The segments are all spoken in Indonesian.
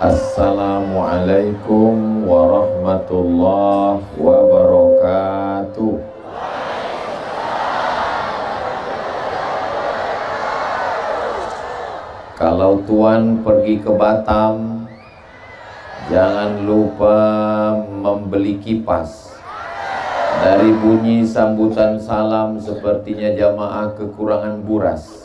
Assalamualaikum warahmatullahi wabarakatuh. Kalau Tuan pergi ke Batam, jangan lupa membeli kipas. Dari bunyi sambutan salam sepertinya jamaah kekurangan buras.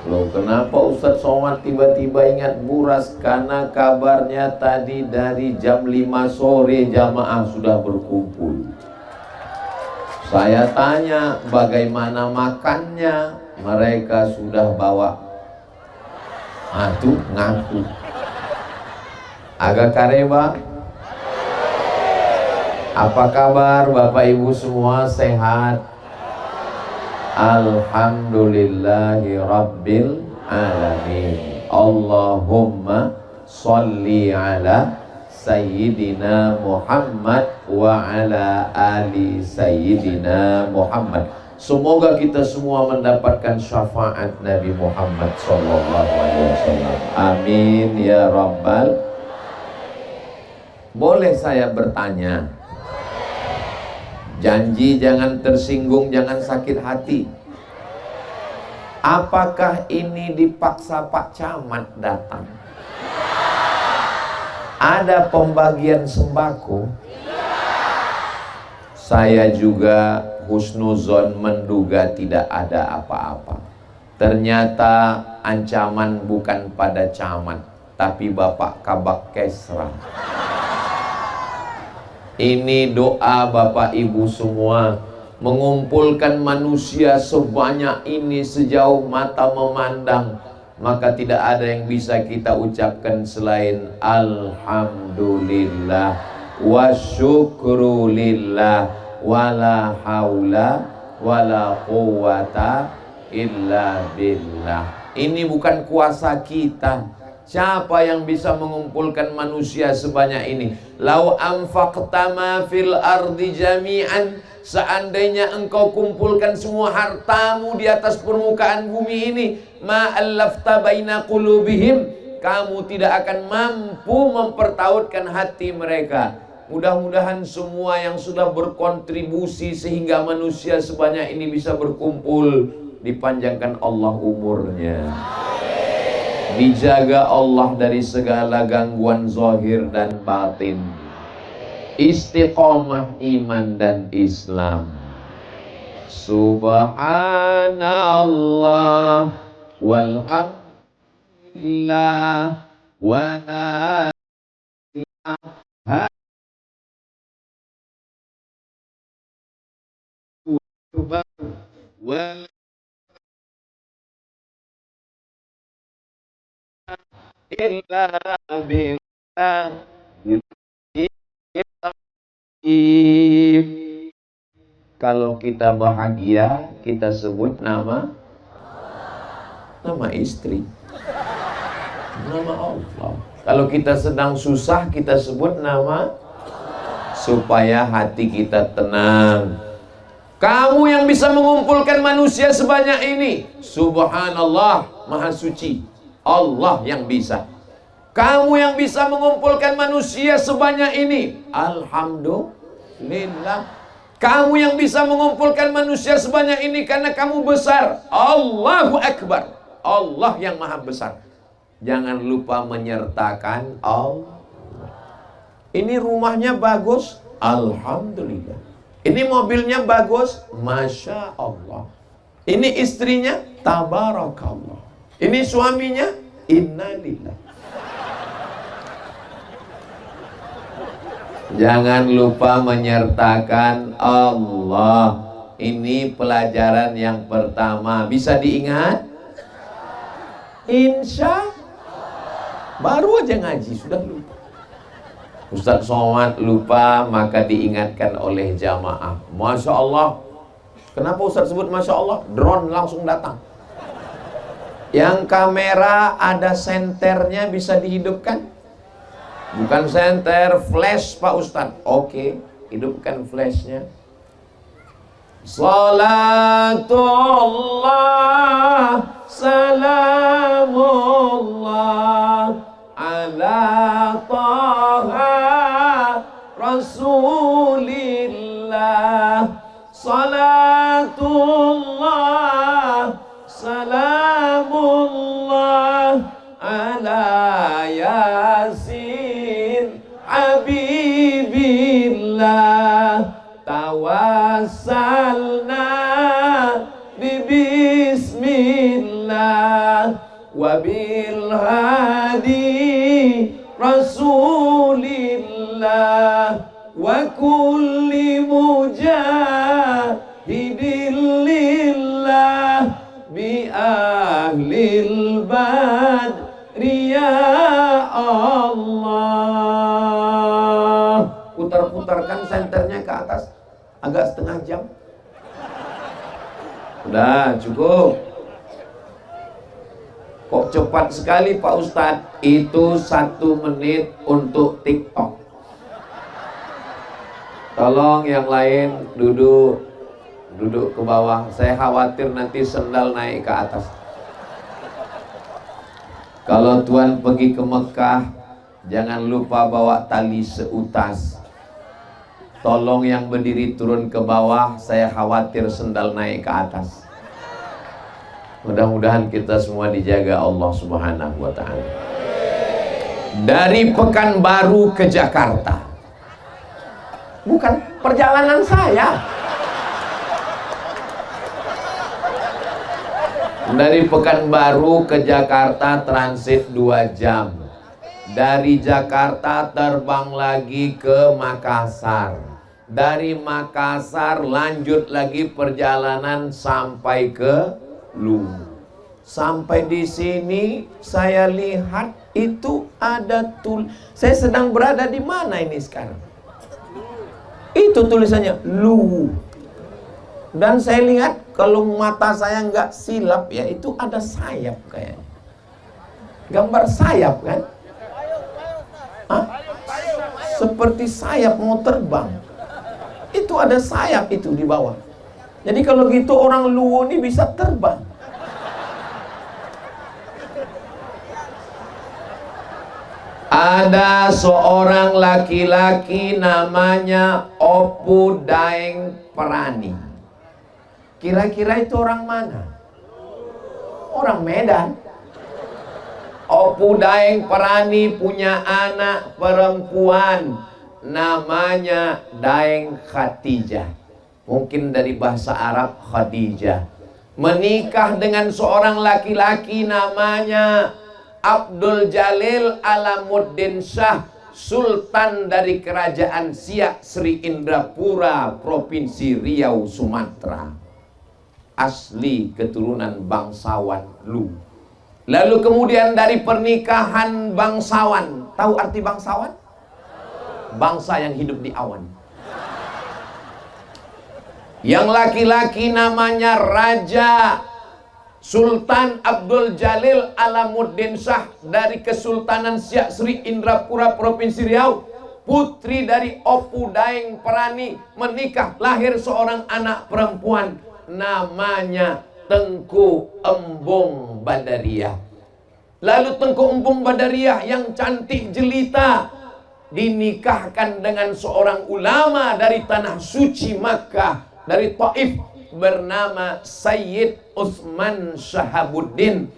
Loh, kenapa Ustadz Somad tiba-tiba ingat buras? Karena kabarnya tadi dari jam 5 sore jamaah sudah berkumpul. Saya tanya bagaimana makannya, mereka sudah bawa. Tuh ngaku. Agak kareba. Apa kabar Bapak Ibu semua, sehat? Alhamdulillahi Rabbil Alamin. Allahumma salli ala Sayyidina Muhammad wa ala ali Sayyidina Muhammad. Semoga kita semua mendapatkan syafaat Nabi Muhammad SAW. Amin ya Rabbal. Boleh saya bertanya? Janji jangan tersinggung, jangan sakit hati. Apakah ini dipaksa Pak Camat datang? Ada pembagian sembako? Saya juga husnuzon menduga tidak ada apa-apa. Ternyata ancaman bukan pada camat, tapi Bapak Kabak Kesra. Ini doa Bapak Ibu semua, mengumpulkan manusia sebanyak ini sejauh mata memandang, maka tidak ada yang bisa kita ucapkan selain Alhamdulillah wa syukrulillah wala haula wala quwata illa billah. Ini bukan kuasa kita. Siapa yang bisa mengumpulkan manusia sebanyak ini? Lau anfaqta ma fil ardi jami'an, seandainya engkau kumpulkan semua hartamu di atas permukaan bumi ini, ma allafta baina qulubihim, kamu tidak akan mampu mempertautkan hati mereka. Mudah-mudahan semua yang sudah berkontribusi sehingga manusia sebanyak ini bisa berkumpul, dipanjangkan Allah umurnya, dijaga Allah dari segala gangguan zahir dan batin, istiqomah iman dan Islam. Subhanallah walhamdulillah wa la ilaha illallah wa illa billah. Kalau kita bahagia, kita sebut nama istri, nama Allah. Kalau kita sedang susah, kita sebut nama, supaya hati kita tenang. Kamu yang bisa mengumpulkan manusia sebanyak ini, subhanallah, maha suci, Allah yang bisa. Kamu yang bisa mengumpulkan manusia sebanyak ini, alhamdulillah. Kamu yang bisa mengumpulkan manusia sebanyak ini karena kamu besar, Allahu Akbar, Allah yang maha besar. Jangan lupa menyertakan Allah. Ini rumahnya bagus, alhamdulillah. Ini mobilnya bagus, masya Allah. Ini istrinya, tabarakallah. Ini suaminya, innalillah. Jangan lupa menyertakan Allah. Ini pelajaran yang pertama. Bisa diingat? Insya baru aja ngaji sudah lupa. Ustadz Somad lupa, maka diingatkan oleh jamaah. Masya Allah. Kenapa Ustadz sebut Masya Allah? Drone langsung datang. Yang kamera ada senternya, bisa dihidupkan? Bukan senter, flash Pak Ustadz. Oke, hidupkan flashnya. Salatullah, salamullah ala taha Rasulillah salatullah salamullah ala yasin habibillah tawassalna bismillah wabil hadi rasulillah wa kulli mujahidin lillah bi ahlil badri ya Allah. Putar-putarkan senternya ke atas agak setengah jam. Udah cukup. Kok cepat sekali Pak Ustadz? Itu 1 menit untuk TikTok. Tolong yang lain duduk ke bawah. Saya khawatir nanti sendal naik ke atas. Kalau Tuhan pergi ke Mekah, jangan lupa bawa tali seutas. Tolong yang berdiri turun ke bawah, saya khawatir sendal naik ke atas. Mudah-mudahan kita semua dijaga Allah Subhanahu wa ta'ala. Dari Pekanbaru ke Jakarta, bukan perjalanan saya. Dari Pekanbaru ke Jakarta transit 2 jam. Dari Jakarta terbang lagi ke Makassar. Dari Makassar lanjut lagi perjalanan sampai ke Luwu. Sampai di sini saya lihat itu ada saya sedang berada di mana ini sekarang? Itu tulisannya Luwu. Dan saya lihat kalau mata saya nggak silap ya, itu ada sayap kayaknya. Gambar sayap kan? Hah? Seperti sayap mau terbang. Itu ada sayap itu di bawah. Jadi kalau gitu orang Luwu ini bisa terbang. Ada seorang laki-laki namanya Opu Daeng Perani. Kira-kira itu orang mana? Orang Medan. Opu Daeng Perani punya anak perempuan namanya Daeng Khatijah. Mungkin dari bahasa Arab Khadijah. Menikah dengan seorang laki-laki namanya Abdul Jalil Alamuddin Shah, Sultan dari Kerajaan Siak Sri Indrapura, Provinsi Riau, Sumatera. Asli keturunan bangsawan Luwu. Lalu kemudian dari pernikahan bangsawan, tahu arti bangsawan? Bangsa yang hidup di awan. Yang laki-laki namanya Raja Sultan Abdul Jalil Alamuddin Shah dari Kesultanan Siak Sri Indrapura, Provinsi Riau. Putri dari Opu Daeng Perani menikah, lahir seorang anak perempuan namanya Tengku Embung Badariah. Lalu Tengku Embung Badariah yang cantik jelita dinikahkan dengan seorang ulama dari tanah suci Makkah, dari Taif, bernama Sayyid Utsman Shahabuddin.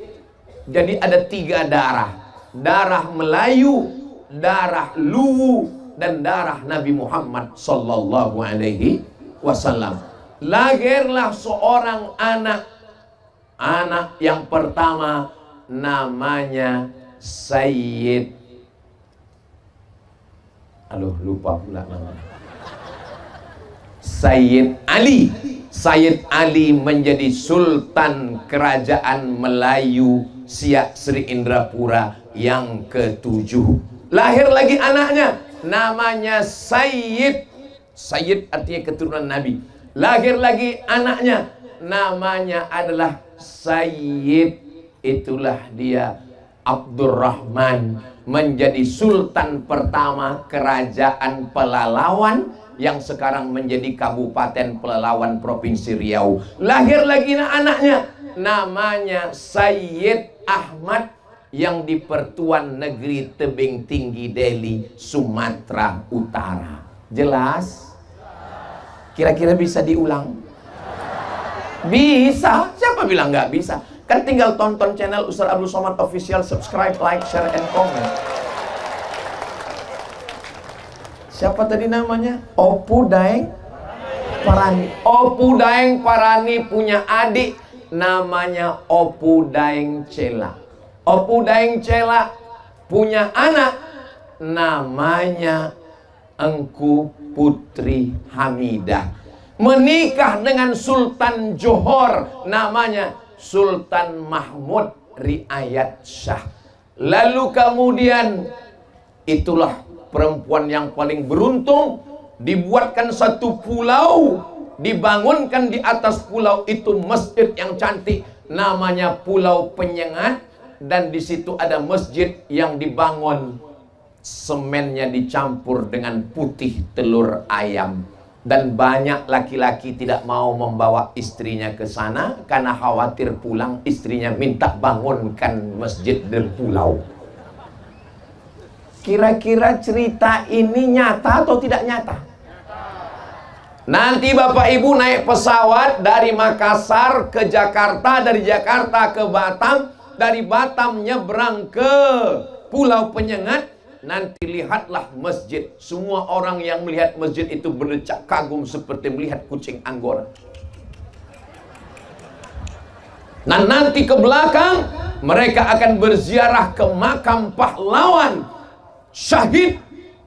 Jadi ada 3 darah. Darah Melayu, darah Luwu, dan darah Nabi Muhammad sallallahu alaihi wasallam. Lahirlah seorang anak yang pertama namanya Sayyid, lupa pula namanya, Sayyid Ali. Sayyid Ali menjadi Sultan Kerajaan Melayu Siak Sri Indrapura yang ke-7. Lahir lagi anaknya namanya Sayyid. Sayyid artinya keturunan Nabi. Lahir lagi anaknya namanya adalah Sayyid. Itulah dia Abdurrahman, menjadi Sultan pertama Kerajaan Pelalawan yang sekarang menjadi Kabupaten Pelalawan, Provinsi Riau. Lahir lagi anaknya namanya Sayyid Ahmad. yang di Pertuan Negeri Tebing Tinggi Deli, Sumatera Utara. Jelas? Kira-kira bisa diulang? Bisa. Siapa bilang nggak bisa? Kan tinggal tonton channel Ustaz Abdul Somad Official, subscribe, like, share, and comment. Siapa tadi namanya? Opu Daeng Parani. Opu Daeng Parani punya adik namanya Opu Daeng Cela. Opu Daeng Cela punya anak namanya Engku Putri Hamidah. Menikah dengan Sultan Johor namanya Sultan Mahmud Riayat Shah. Lalu kemudian itulah perempuan yang paling beruntung, dibuatkan satu pulau, dibangunkan di atas pulau itu masjid yang cantik namanya Pulau Penyengat, dan di situ ada masjid yang dibangun semennya dicampur dengan putih telur ayam. Dan banyak laki-laki tidak mau membawa istrinya ke sana karena khawatir pulang istrinya minta bangunkan masjid dan pulau. Kira-kira cerita ini nyata atau tidak nyata? Nanti Bapak Ibu naik pesawat dari Makassar ke Jakarta, dari Jakarta ke Batam, dari Batam nyebrang ke Pulau Penyengat. Nanti lihatlah masjid. Semua orang yang melihat masjid itu berdecak kagum seperti melihat kucing Anggora. Nah, nanti ke belakang mereka akan berziarah ke makam pahlawan syahid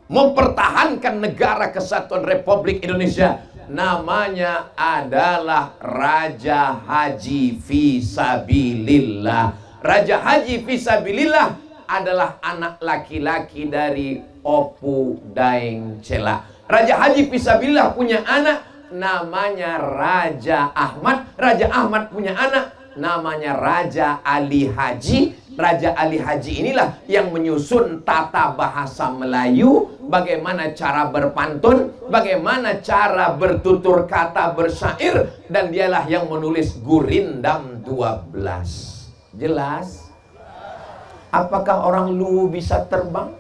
mempertahankan negara kesatuan Republik Indonesia. Namanya adalah Raja Haji Fisabilillah. Raja Haji Fisabilillah adalah anak laki-laki dari Opu Daeng Cela. Raja Haji Fisabilillah punya anak namanya Raja Ahmad. Raja Ahmad punya anak namanya Raja Ali Haji. Raja Ali Haji inilah yang menyusun tata bahasa Melayu, bagaimana cara berpantun, bagaimana cara bertutur kata bersyair, dan dialah yang menulis Gurindam 12. Jelas? Apakah orang Luwu bisa terbang?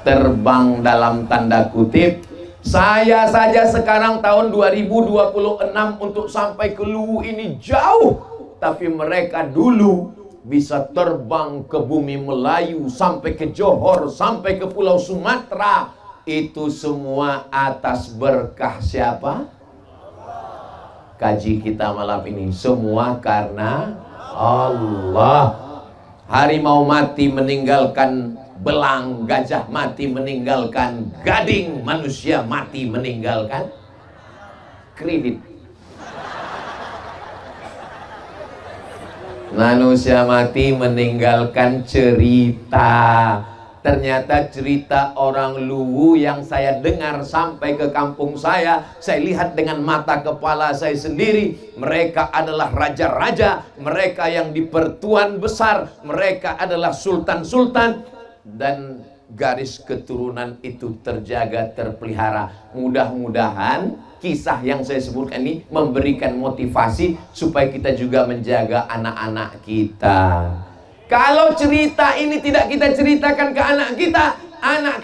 Terbang dalam tanda kutip. Saya saja sekarang tahun 2026 untuk sampai ke Luwu ini jauh. Tapi mereka dulu bisa terbang ke bumi Melayu, sampai ke Johor, sampai ke Pulau Sumatera. Itu semua atas berkah siapa? Kaji kita malam ini semua karena Allah. Harimau mati meninggalkan belang, gajah mati meninggalkan gading, manusia mati meninggalkan kredit. Manusia mati meninggalkan cerita. Ternyata cerita orang Luwu yang saya dengar sampai ke kampung saya lihat dengan mata kepala saya sendiri. Mereka adalah raja-raja, mereka yang di Pertuan besar, mereka adalah sultan-sultan, dan garis keturunan itu terjaga, terpelihara. Mudah-mudahan kisah yang saya sebutkan ini memberikan motivasi supaya kita juga menjaga anak-anak kita. Kalau cerita ini tidak kita ceritakan ke anak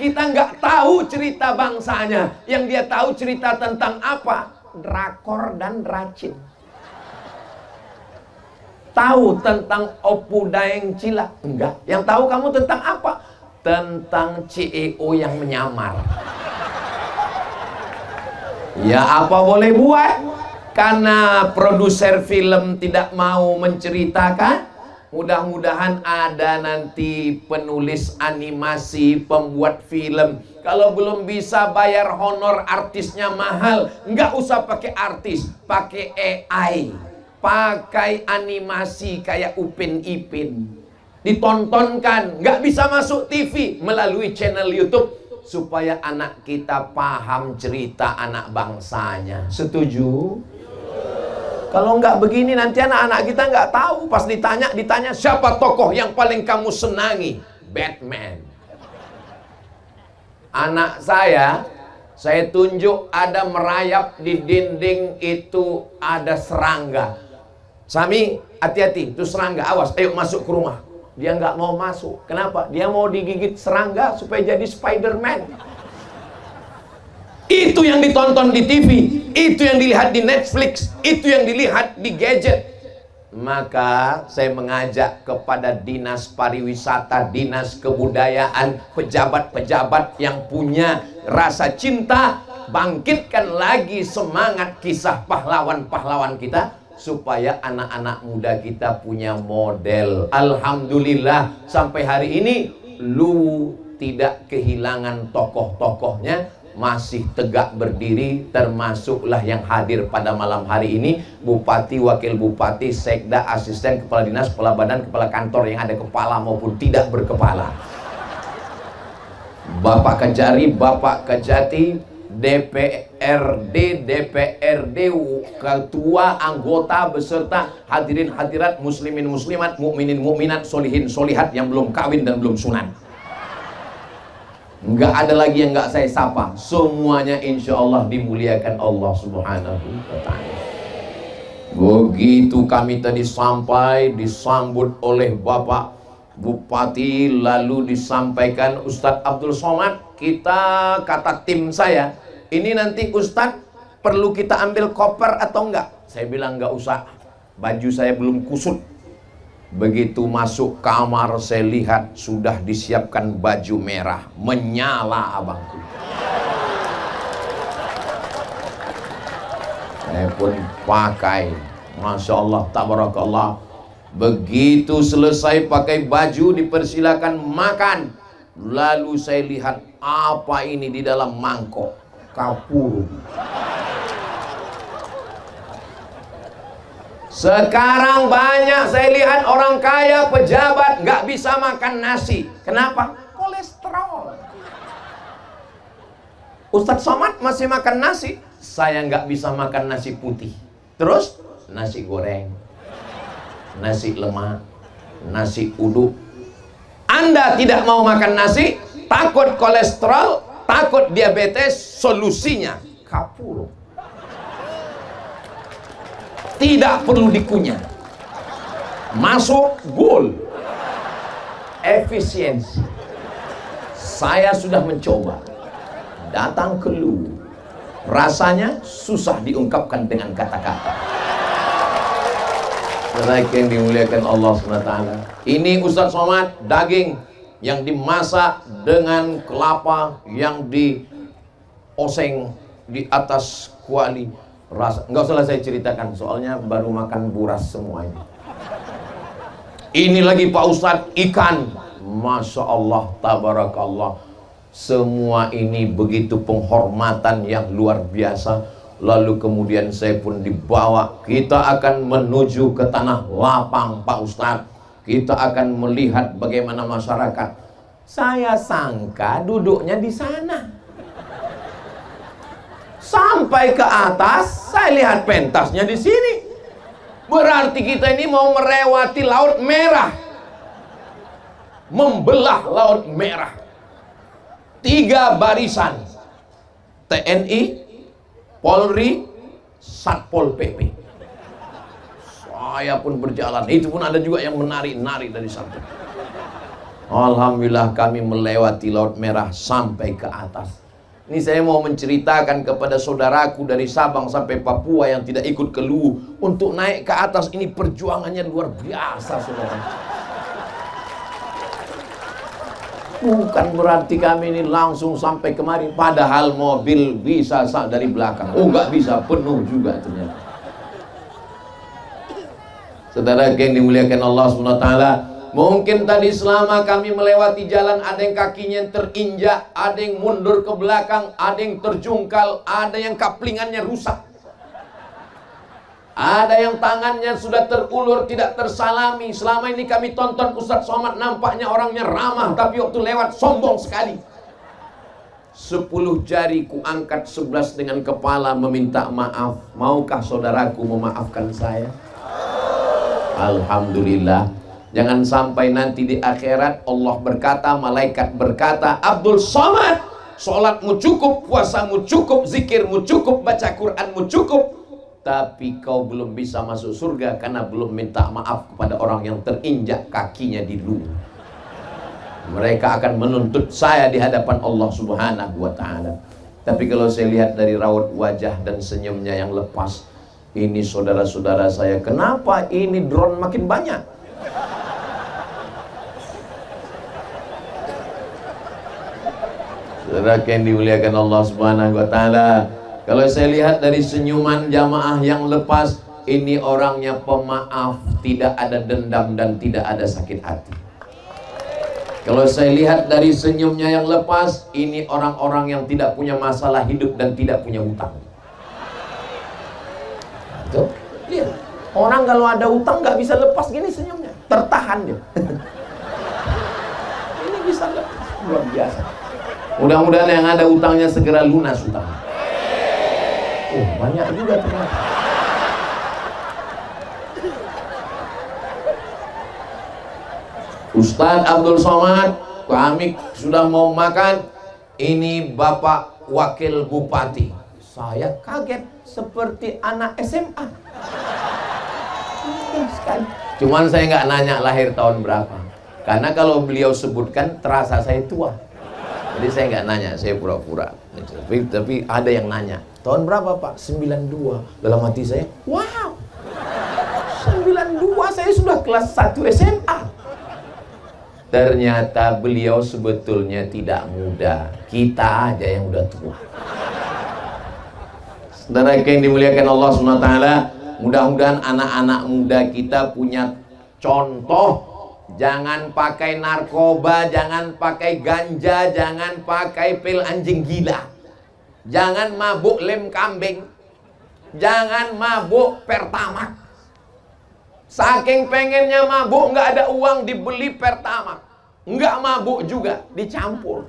kita nggak tahu cerita bangsanya. Yang dia tahu cerita tentang apa? Drakor dan racin. Tahu tentang Opu Daeng Cela? Enggak. Yang tahu kamu tentang apa? Tentang CEO yang menyamar. Ya apa boleh buat? Karena produser film tidak mau menceritakan. Mudah-mudahan ada nanti penulis animasi, pembuat film. Kalau belum bisa bayar honor artisnya mahal, nggak usah pakai artis, pakai AI, pakai animasi kayak Upin Ipin. Ditontonkan, nggak bisa masuk TV, melalui channel YouTube, supaya anak kita paham cerita anak bangsanya. Setuju? Kalau nggak begini nanti anak-anak kita nggak tahu. Pas ditanya siapa tokoh yang paling kamu senangi? Batman. Anak saya tunjuk ada merayap di dinding itu ada serangga. Sami, hati-hati, itu serangga, awas, ayo masuk ke rumah. Dia nggak mau masuk. Kenapa? Dia mau digigit serangga supaya jadi Spider-Man. Itu yang ditonton di TV, itu yang dilihat di Netflix, itu yang dilihat di gadget. Maka saya mengajak kepada dinas pariwisata, dinas kebudayaan, pejabat-pejabat yang punya rasa cinta, bangkitkan lagi semangat kisah pahlawan-pahlawan kita, supaya anak-anak muda kita punya model. Alhamdulillah sampai hari ini lu tidak kehilangan tokoh-tokohnya, masih tegak berdiri, termasuklah yang hadir pada malam hari ini, bupati, wakil bupati, sekda, asisten, kepala dinas, kepala badan, kepala kantor yang ada kepala maupun tidak berkepala, Bapak Kejari, Bapak Kejati, DPRD, ketua, anggota, beserta hadirin hadirat, muslimin muslimat, mukminin mukminat, solihin solihat yang belum kawin dan belum sunat. Nggak ada lagi yang nggak saya sapa. Semuanya insya Allah dimuliakan Allah Subhanahu wa ta'ala. Begitu kami tadi sampai, disambut oleh Bapak Bupati, lalu disampaikan Ustadz Abdul Somad. Kita, kata tim saya, ini nanti Ustadz perlu kita ambil koper atau enggak? Saya bilang nggak usah, baju saya belum kusut. Begitu masuk kamar, saya lihat sudah disiapkan baju merah, menyala abangku. Saya pun pakai, Masya Allah, tabarakallah. Begitu selesai pakai baju, dipersilakan makan. Lalu saya lihat, apa ini di dalam mangkok? Kapur. Sekarang banyak saya lihat orang kaya, pejabat nggak bisa makan nasi. Kenapa? Kolesterol. Ustadz Somad masih makan nasi, saya nggak bisa makan nasi putih. Terus nasi goreng, nasi lemak, nasi uduk. Anda tidak mau makan nasi, takut kolesterol, takut diabetes, solusinya kapur. Tidak perlu dikunyah, masuk gol, efisiensi. Saya sudah mencoba, datang ke Lu, rasanya susah diungkapkan dengan kata-kata. Mereka yang dimuliakan Allah SWT. Ini Ustadz Somad, daging yang dimasak dengan kelapa yang dioseng di atas kuali. Rasa, nggak usah saya ceritakan, soalnya baru makan buras semuanya. Ini lagi Pak Ustadz, ikan, Masya Allah, tabarakallah. Semua ini begitu penghormatan yang luar biasa. Lalu kemudian saya pun dibawa, kita akan menuju ke Tanah Lapang Pak Ustadz. Kita akan melihat bagaimana masyarakat. Saya sangka duduknya di sana. Sampai ke atas, saya lihat pentasnya di sini. Berarti kita ini mau melewati Laut Merah, membelah Laut Merah. 3 barisan, TNI, Polri, Satpol PP. Saya pun berjalan, itu pun ada juga yang menari-nari dari samping. Alhamdulillah kami melewati Laut Merah sampai ke atas. Ini saya mau menceritakan kepada saudaraku dari Sabang sampai Papua yang tidak ikut ke Luwu, untuk naik ke atas ini perjuangannya luar biasa, saudara. Bukan berarti kami ini langsung sampai kemari, padahal mobil bisa dari belakang. Oh, nggak bisa, penuh juga ternyata. Saudara yang dimuliakan Allah SWT, mungkin tadi selama kami melewati jalan ada yang kakinya terinjak, ada yang mundur ke belakang, ada yang terjungkal, ada yang kaplingannya rusak, ada yang tangannya sudah terulur, tidak tersalami. Selama ini kami tonton Ustadz Somad, nampaknya orangnya ramah, tapi waktu lewat sombong sekali. 10 jari ku angkat, 11 dengan kepala meminta maaf. Maukah saudaraku memaafkan saya? Alhamdulillah. Jangan sampai nanti di akhirat Allah berkata, malaikat berkata, Abdul Somad, sholatmu cukup, puasamu cukup, zikirmu cukup, baca Quranmu cukup, tapi kau belum bisa masuk surga karena belum minta maaf kepada orang yang terinjak kakinya di luar. Mereka akan menuntut saya di hadapan Allah Subhanahu wa ta'ala. Tapi kalau saya lihat dari raut wajah dan senyumnya yang lepas, ini saudara-saudara saya, kenapa ini drone makin banyak? Saudara yang dimuliakan Allah Subhanahu wa ta'ala, kalau saya lihat dari senyuman jamaah yang lepas, ini orangnya pemaaf, tidak ada dendam dan tidak ada sakit hati. Kalau saya lihat dari senyumnya yang lepas, ini orang-orang yang tidak punya masalah hidup dan tidak punya hutang. Tuh, lihat. Orang kalau ada hutang nggak bisa lepas gini senyumnya, tertahan dia. Ini bisa lepas, luar biasa. Mudah-mudahan yang ada hutangnya segera lunas hutangnya. Oh, banyak juga ternyata. Ustadz Abdul Somad, kami sudah mau makan. Ini Bapak Wakil Bupati. Saya kaget seperti anak SMA. Cuman saya nggak nanya lahir tahun berapa, karena kalau beliau sebutkan terasa saya tua. Jadi saya nggak nanya, saya pura-pura. Tapi ada yang nanya, tahun berapa Pak? 92. Dalam hati saya, wow, 92 saya sudah kelas 1 SMA. Ternyata beliau sebetulnya tidak muda. Kita aja yang udah tua. Saudara yang dimuliakan Allah SWT, mudah-mudahan anak-anak muda kita punya contoh. Jangan pakai narkoba, jangan pakai ganja, jangan pakai pil anjing gila, jangan mabuk lem kambing, jangan mabuk Pertamax. Saking pengennya mabuk, nggak ada uang dibeli Pertamax, nggak mabuk juga, dicampur.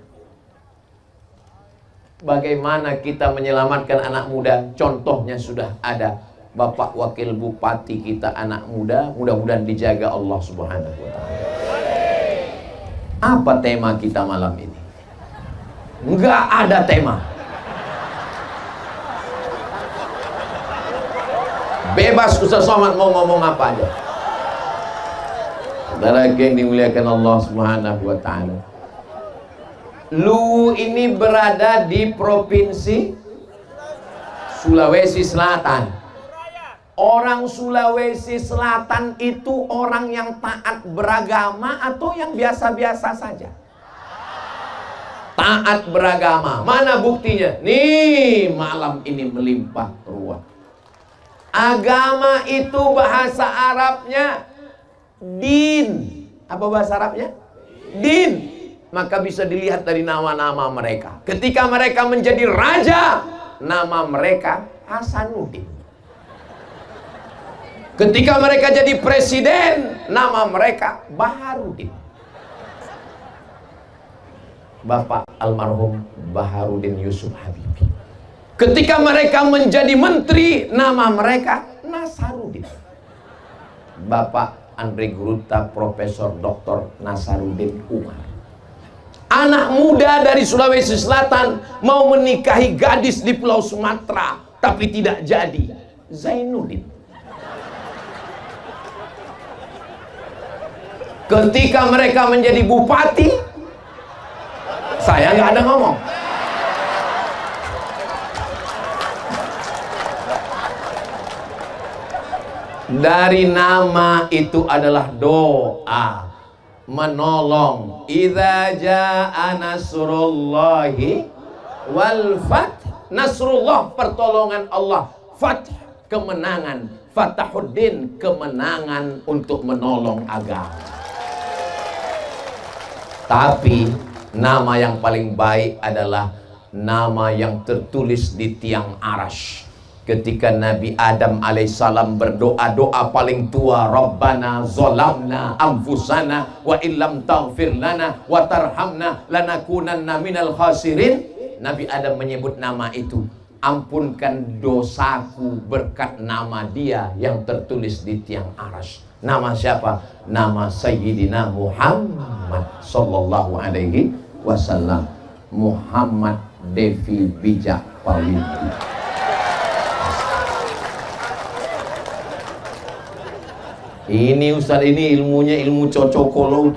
Bagaimana kita menyelamatkan anak muda? Contohnya sudah ada. Bapak Wakil Bupati kita anak muda, mudah-mudahan dijaga Allah Subhanahu wa ta'ala. Apa tema kita malam ini? Enggak ada tema. Bebas Ustaz Somad mau ngomong apa aja. Saudara yang dimuliakan Allah Subhanahu wa ta'ala, Lu ini berada di provinsi Sulawesi Selatan. Orang Sulawesi Selatan itu orang yang taat beragama atau yang biasa-biasa saja? Taat beragama. Mana buktinya? Nih, malam ini melimpah ruah. Agama itu bahasa Arabnya din. Apa bahasa Arabnya? Din. Maka bisa dilihat dari nama-nama mereka. Ketika mereka menjadi raja, nama mereka Hasanuddin. Ketika mereka jadi presiden, nama mereka Baharudin. Bapak almarhum Baharudin Yusuf Habibie. Ketika mereka menjadi menteri, nama mereka Nasaruddin. Bapak Andre Guruta, Profesor Dr. Nasaruddin Umar. Anak muda dari Sulawesi Selatan mau menikahi gadis di Pulau Sumatera, tapi tidak jadi. Zainuddin. Ketika mereka menjadi bupati, saya nggak ada ngomong. Dari nama itu adalah doa, menolong. Idza jaa nasrullahi wal fath. Nasrullah, pertolongan Allah. Fath, kemenangan. Fatahuddin, kemenangan untuk menolong agama. Tapi nama yang paling baik adalah nama yang tertulis di tiang arash. Ketika Nabi Adam alaihissalam berdoa, doa paling tua, Rabbana zolamna anfusana wa illam taghfir lana wa tarhamna lanakunanna minal khasirin. Nabi Adam menyebut nama itu. Ampunkan dosaku berkat nama dia yang tertulis di tiang arash. Nama siapa? Nama Sayyidina Muhammad sallallahu alaihi wasallam. Muhammad Devi Bijak Pawiti. Ini Ustaz, ini ilmunya ilmu cocokologi.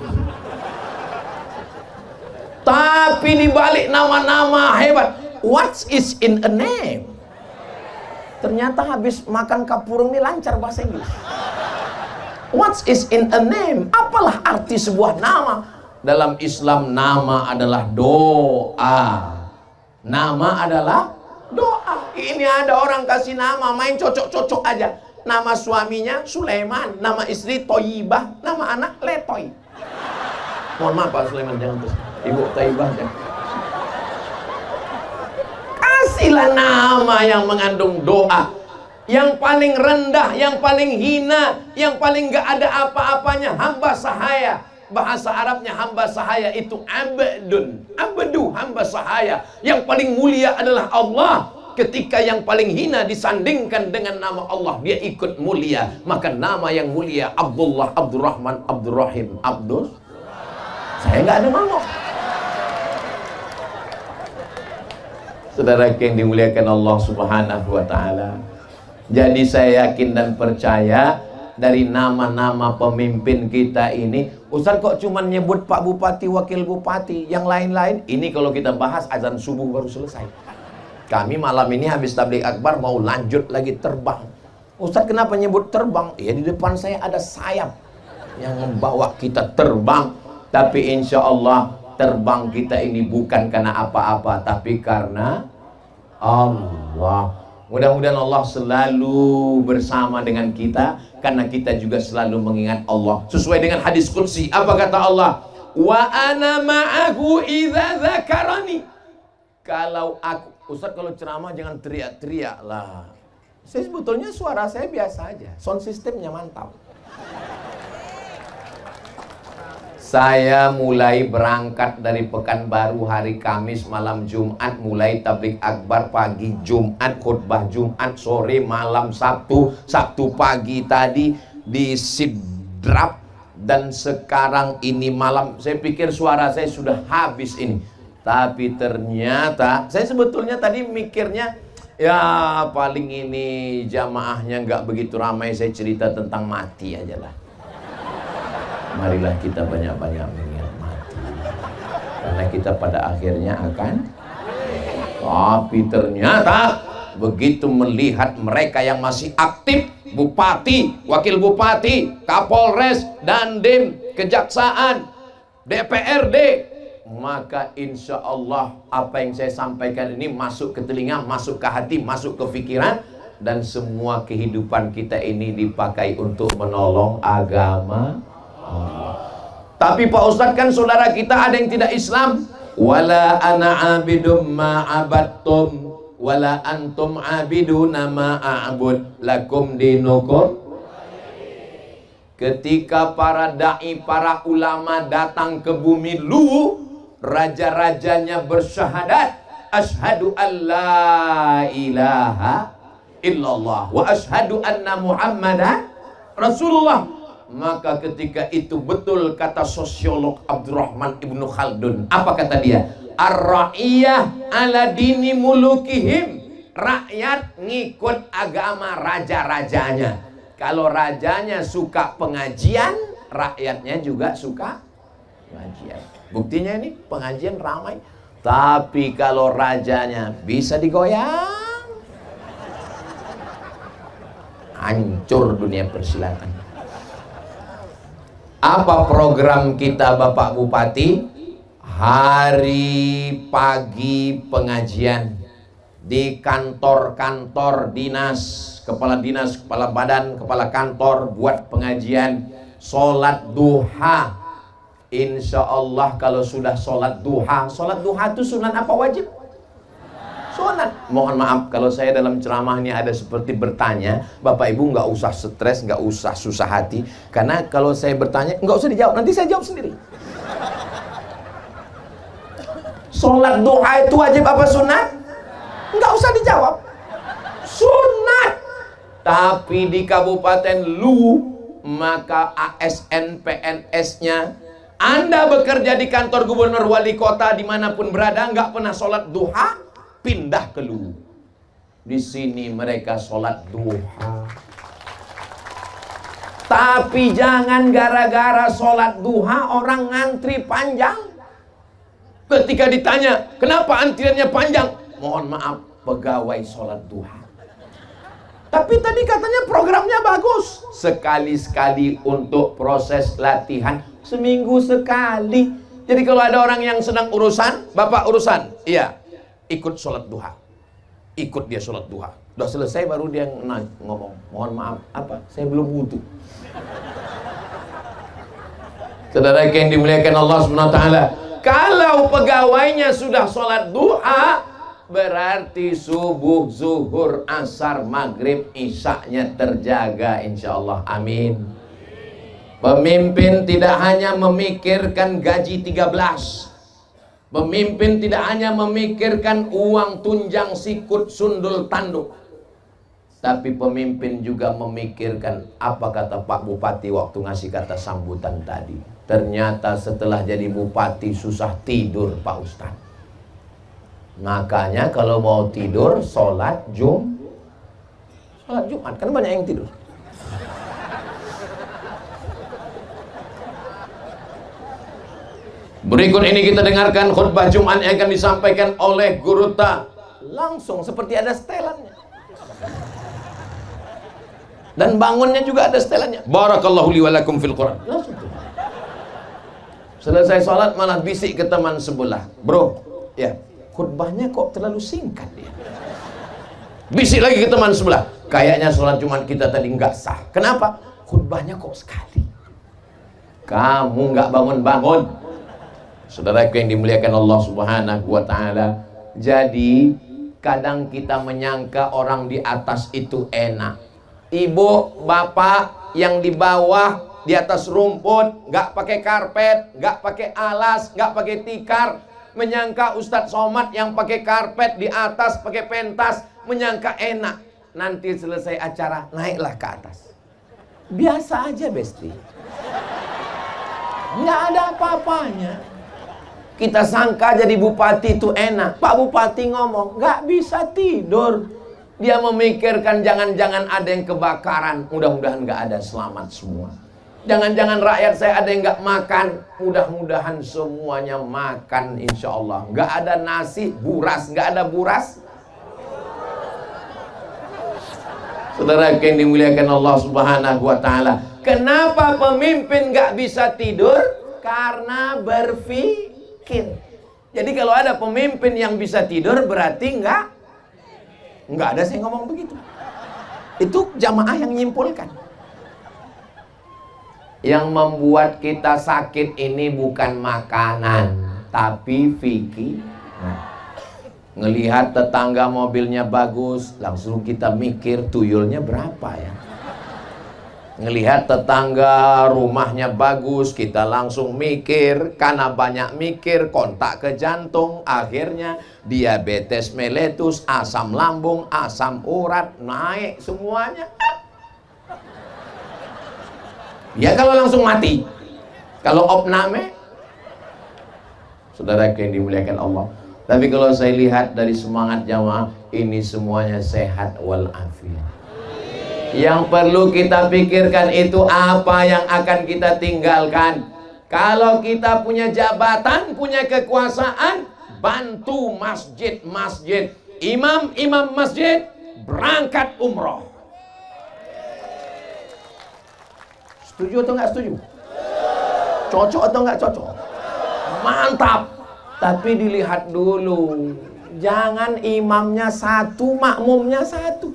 Tapi dibalik nama-nama hebat, what is in a name? Ternyata habis makan kapurung ini lancar bahasa Inggris. What is in a name? Apalah arti sebuah nama? Dalam Islam nama adalah doa. Nama adalah doa. Ini ada orang kasih nama main cocok-cocok aja. Nama suaminya Sulaiman, nama istri Toyibah, nama anak Letoy. Mohon maaf Pak Sulaiman, jangan terus. Ibu Toyibah jangan. Kasihlah nama yang mengandung doa. Yang paling rendah, yang paling hina, yang paling gak ada apa-apanya, hamba sahaya. Bahasa Arabnya hamba sahaya itu abdun. Abdu, hamba sahaya. Yang paling mulia adalah Allah. Ketika yang paling hina disandingkan dengan nama Allah, dia ikut mulia. Maka nama yang mulia Abdullah, Abdurrahman, Abdurrahim, Abdul. Saya nggak ada mau. Saudara yang dimuliakan Allah Subhanahu wa Ta'ala. Jadi saya yakin dan percaya dari nama-nama pemimpin kita ini, Ustaz kok cuma nyebut Pak Bupati, Wakil Bupati, yang lain-lain ini kalau kita bahas azan subuh baru selesai. Kami malam ini habis tabligh akbar mau lanjut lagi terbang. Ustaz kenapa nyebut terbang? Ya di depan saya ada sayap yang membawa kita terbang. Tapi insya Allah terbang kita ini bukan karena apa-apa, tapi karena Allah. Mudah-mudahan Allah selalu bersama dengan kita, karena kita juga selalu mengingat Allah. Sesuai dengan hadis qudsi, apa kata Allah? Wa ana ma'ahu idza dzakarani. Kalau aku, Ustaz kalau ceramah jangan teriak-teriak lah. Saya sebetulnya suara saya biasa aja, sound systemnya mantap. Saya mulai berangkat dari Pekanbaru hari Kamis, malam Jumat mulai tabligh akbar, pagi Jumat khutbah, Jumat sore, malam Sabtu, Sabtu pagi tadi di Sidrap, dan sekarang ini malam. Saya pikir suara saya sudah habis ini. Tapi ternyata saya sebetulnya tadi mikirnya ya paling ini jamaahnya nggak begitu ramai, saya cerita tentang mati aja lah. Marilah kita banyak-banyak mengingat mati, karena kita pada akhirnya akan. Tapi ternyata begitu melihat mereka yang masih aktif, bupati, wakil bupati, kapolres, dandim, kejaksaan, DPRD, maka insya Allah apa yang saya sampaikan ini masuk ke telinga, masuk ke hati, masuk ke pikiran, dan semua kehidupan kita ini dipakai untuk menolong agama Allah. Tapi Pak Ustadz kan saudara kita ada yang tidak Islam. Wala ana abidum ma'abattum wala antum abiduna ma'abud lakum dinukum. Ketika para da'i, para ulama datang ke bumi Luwu, raja-rajanya bersyahadat, asyhadu an la ilaha illallah wa asyhadu anna muhammadan rasulullah. Maka ketika itu betul kata sosiolog Abdurrahman Ibnu Khaldun. Apa kata dia? Ar-ra'iyah ala dini mulukihim. Rakyat ngikut agama raja-rajanya. Kalau rajanya suka pengajian, rakyatnya juga suka pengajian. Buktinya ini pengajian ramai. Tapi kalau rajanya bisa digoyang, hancur dunia persilatan. Apa program kita Bapak Bupati? Hari pagi pengajian di kantor-kantor dinas, kepala badan, kepala kantor buat pengajian. Sholat duha, insya Allah kalau sudah sholat duha itu sunat apa wajib? Sunat. Mohon maaf kalau saya dalam ceramah ini ada seperti bertanya, Bapak Ibu nggak usah stres, nggak usah susah hati, karena kalau saya bertanya nggak usah dijawab, nanti saya jawab sendiri. Sholat duha itu wajib apa sunat? Nggak usah dijawab, sunat. Tapi di Kabupaten Luwu, maka ASN PNS-nya, Anda bekerja di kantor gubernur wali kota dimanapun berada, nggak pernah sholat duha, pindah ke Luwu. Di sini mereka sholat duha. Tapi jangan gara-gara sholat duha orang ngantri panjang. Ketika ditanya, kenapa antriannya panjang? Mohon maaf, pegawai sholat duha. Tapi tadi katanya programnya bagus. Sekali-sekali untuk proses latihan, seminggu sekali. Jadi kalau ada orang yang sedang urusan, bapak urusan, iya, ikut sholat duha. Ikut dia sholat duha. Udah selesai baru dia ngomong, mohon maaf, apa? Saya belum wudu. Saudara yang dimuliakan Allah SWT, kalau pegawainya sudah sholat duha, berarti subuh, zuhur, asar, maghrib, isya-nya terjaga insyaallah. Amin. Pemimpin tidak hanya memikirkan gaji 13. Pemimpin tidak hanya memikirkan uang tunjang sikut sundul tanduk. Tapi pemimpin juga memikirkan apa kata Pak Bupati waktu ngasih kata sambutan tadi. Ternyata setelah jadi bupati susah tidur Pak Ustadz. Makanya kalau mau tidur sholat Jumat, kan banyak yang tidur. Berikut ini kita dengarkan khutbah Jumat yang akan disampaikan oleh Guru Ta. Langsung seperti ada setelannya. Dan bangunnya juga ada setelannya. Barakallahu li wa lakum fil Quran. Langsung. Selesai sholat malah bisik ke teman sebelah. Bro, ya, khutbahnya kok terlalu singkat ya. Bisik lagi ke teman sebelah. Kayaknya sholat Jumat kita tadi nggak sah. Kenapa? Khutbahnya kok sekali. Kamu nggak bangun-bangun. Saudara yang dimuliakan Allah Subhanahu wa Ta'ala. Jadi kadang kita menyangka orang di atas itu enak. Ibu, bapak yang di bawah, di atas rumput, nggak pakai karpet, nggak pakai alas, nggak pakai tikar, menyangka Ustadz Somad yang pakai karpet di atas, pakai pentas, menyangka enak. Nanti selesai acara, naiklah ke atas. Biasa aja, Besti. Nggak ada apa-apanya. Kita sangka jadi bupati itu enak. Pak Bupati ngomong, nggak bisa tidur. Dia memikirkan jangan-jangan ada yang kebakaran. Mudah-mudahan nggak ada, selamat semua. Jangan-jangan rakyat saya ada yang nggak makan. Mudah-mudahan semuanya makan insya Allah. Nggak ada nasi, buras. Nggak ada buras. Saudara yang dimuliakan Allah Subhanahu wa Ta'ala. Kenapa pemimpin nggak bisa tidur? Karena berpikir. Jadi kalau ada pemimpin yang bisa tidur berarti nggak ada saya ngomong begitu. Itu jamaah yang nyimpulkan. Yang membuat kita sakit ini bukan makanan, tapi fikih. Ngelihat tetangga mobilnya bagus, langsung kita mikir tuyulnya berapa ya. Ngelihat tetangga rumahnya bagus, kita langsung mikir. Karena banyak mikir, kontak ke jantung, akhirnya diabetes meletus, asam lambung, asam urat naik semuanya. Ya kalau langsung mati. Kalau opname, saudara yang dimuliakan Allah. Tapi kalau saya lihat dari semangat jamaah, ini semuanya sehat walafiat. Yang perlu kita pikirkan itu apa yang akan kita tinggalkan. Kalau kita punya jabatan, punya kekuasaan, bantu masjid-masjid. Imam-imam masjid berangkat umroh. Setuju atau nggak setuju? Cocok atau nggak cocok? Mantap. Tapi dilihat dulu, jangan imamnya satu, makmumnya satu.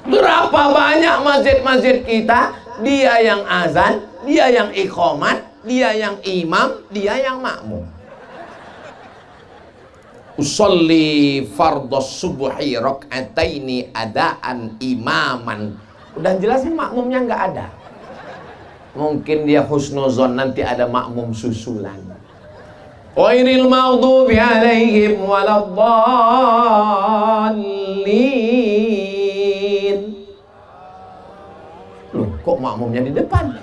Berapa banyak masjid-masjid kita, dia yang azan, dia yang iqamat, dia yang imam, dia yang makmum. Usolli fardhos subuhi rak'ataini adaan imaman. Udah jelas makmumnya nggak ada. Mungkin dia husnuzon, nanti ada makmum susulan. Ghairil maghdubi alaihim waladdallin. Loh, kok makmumnya di depan?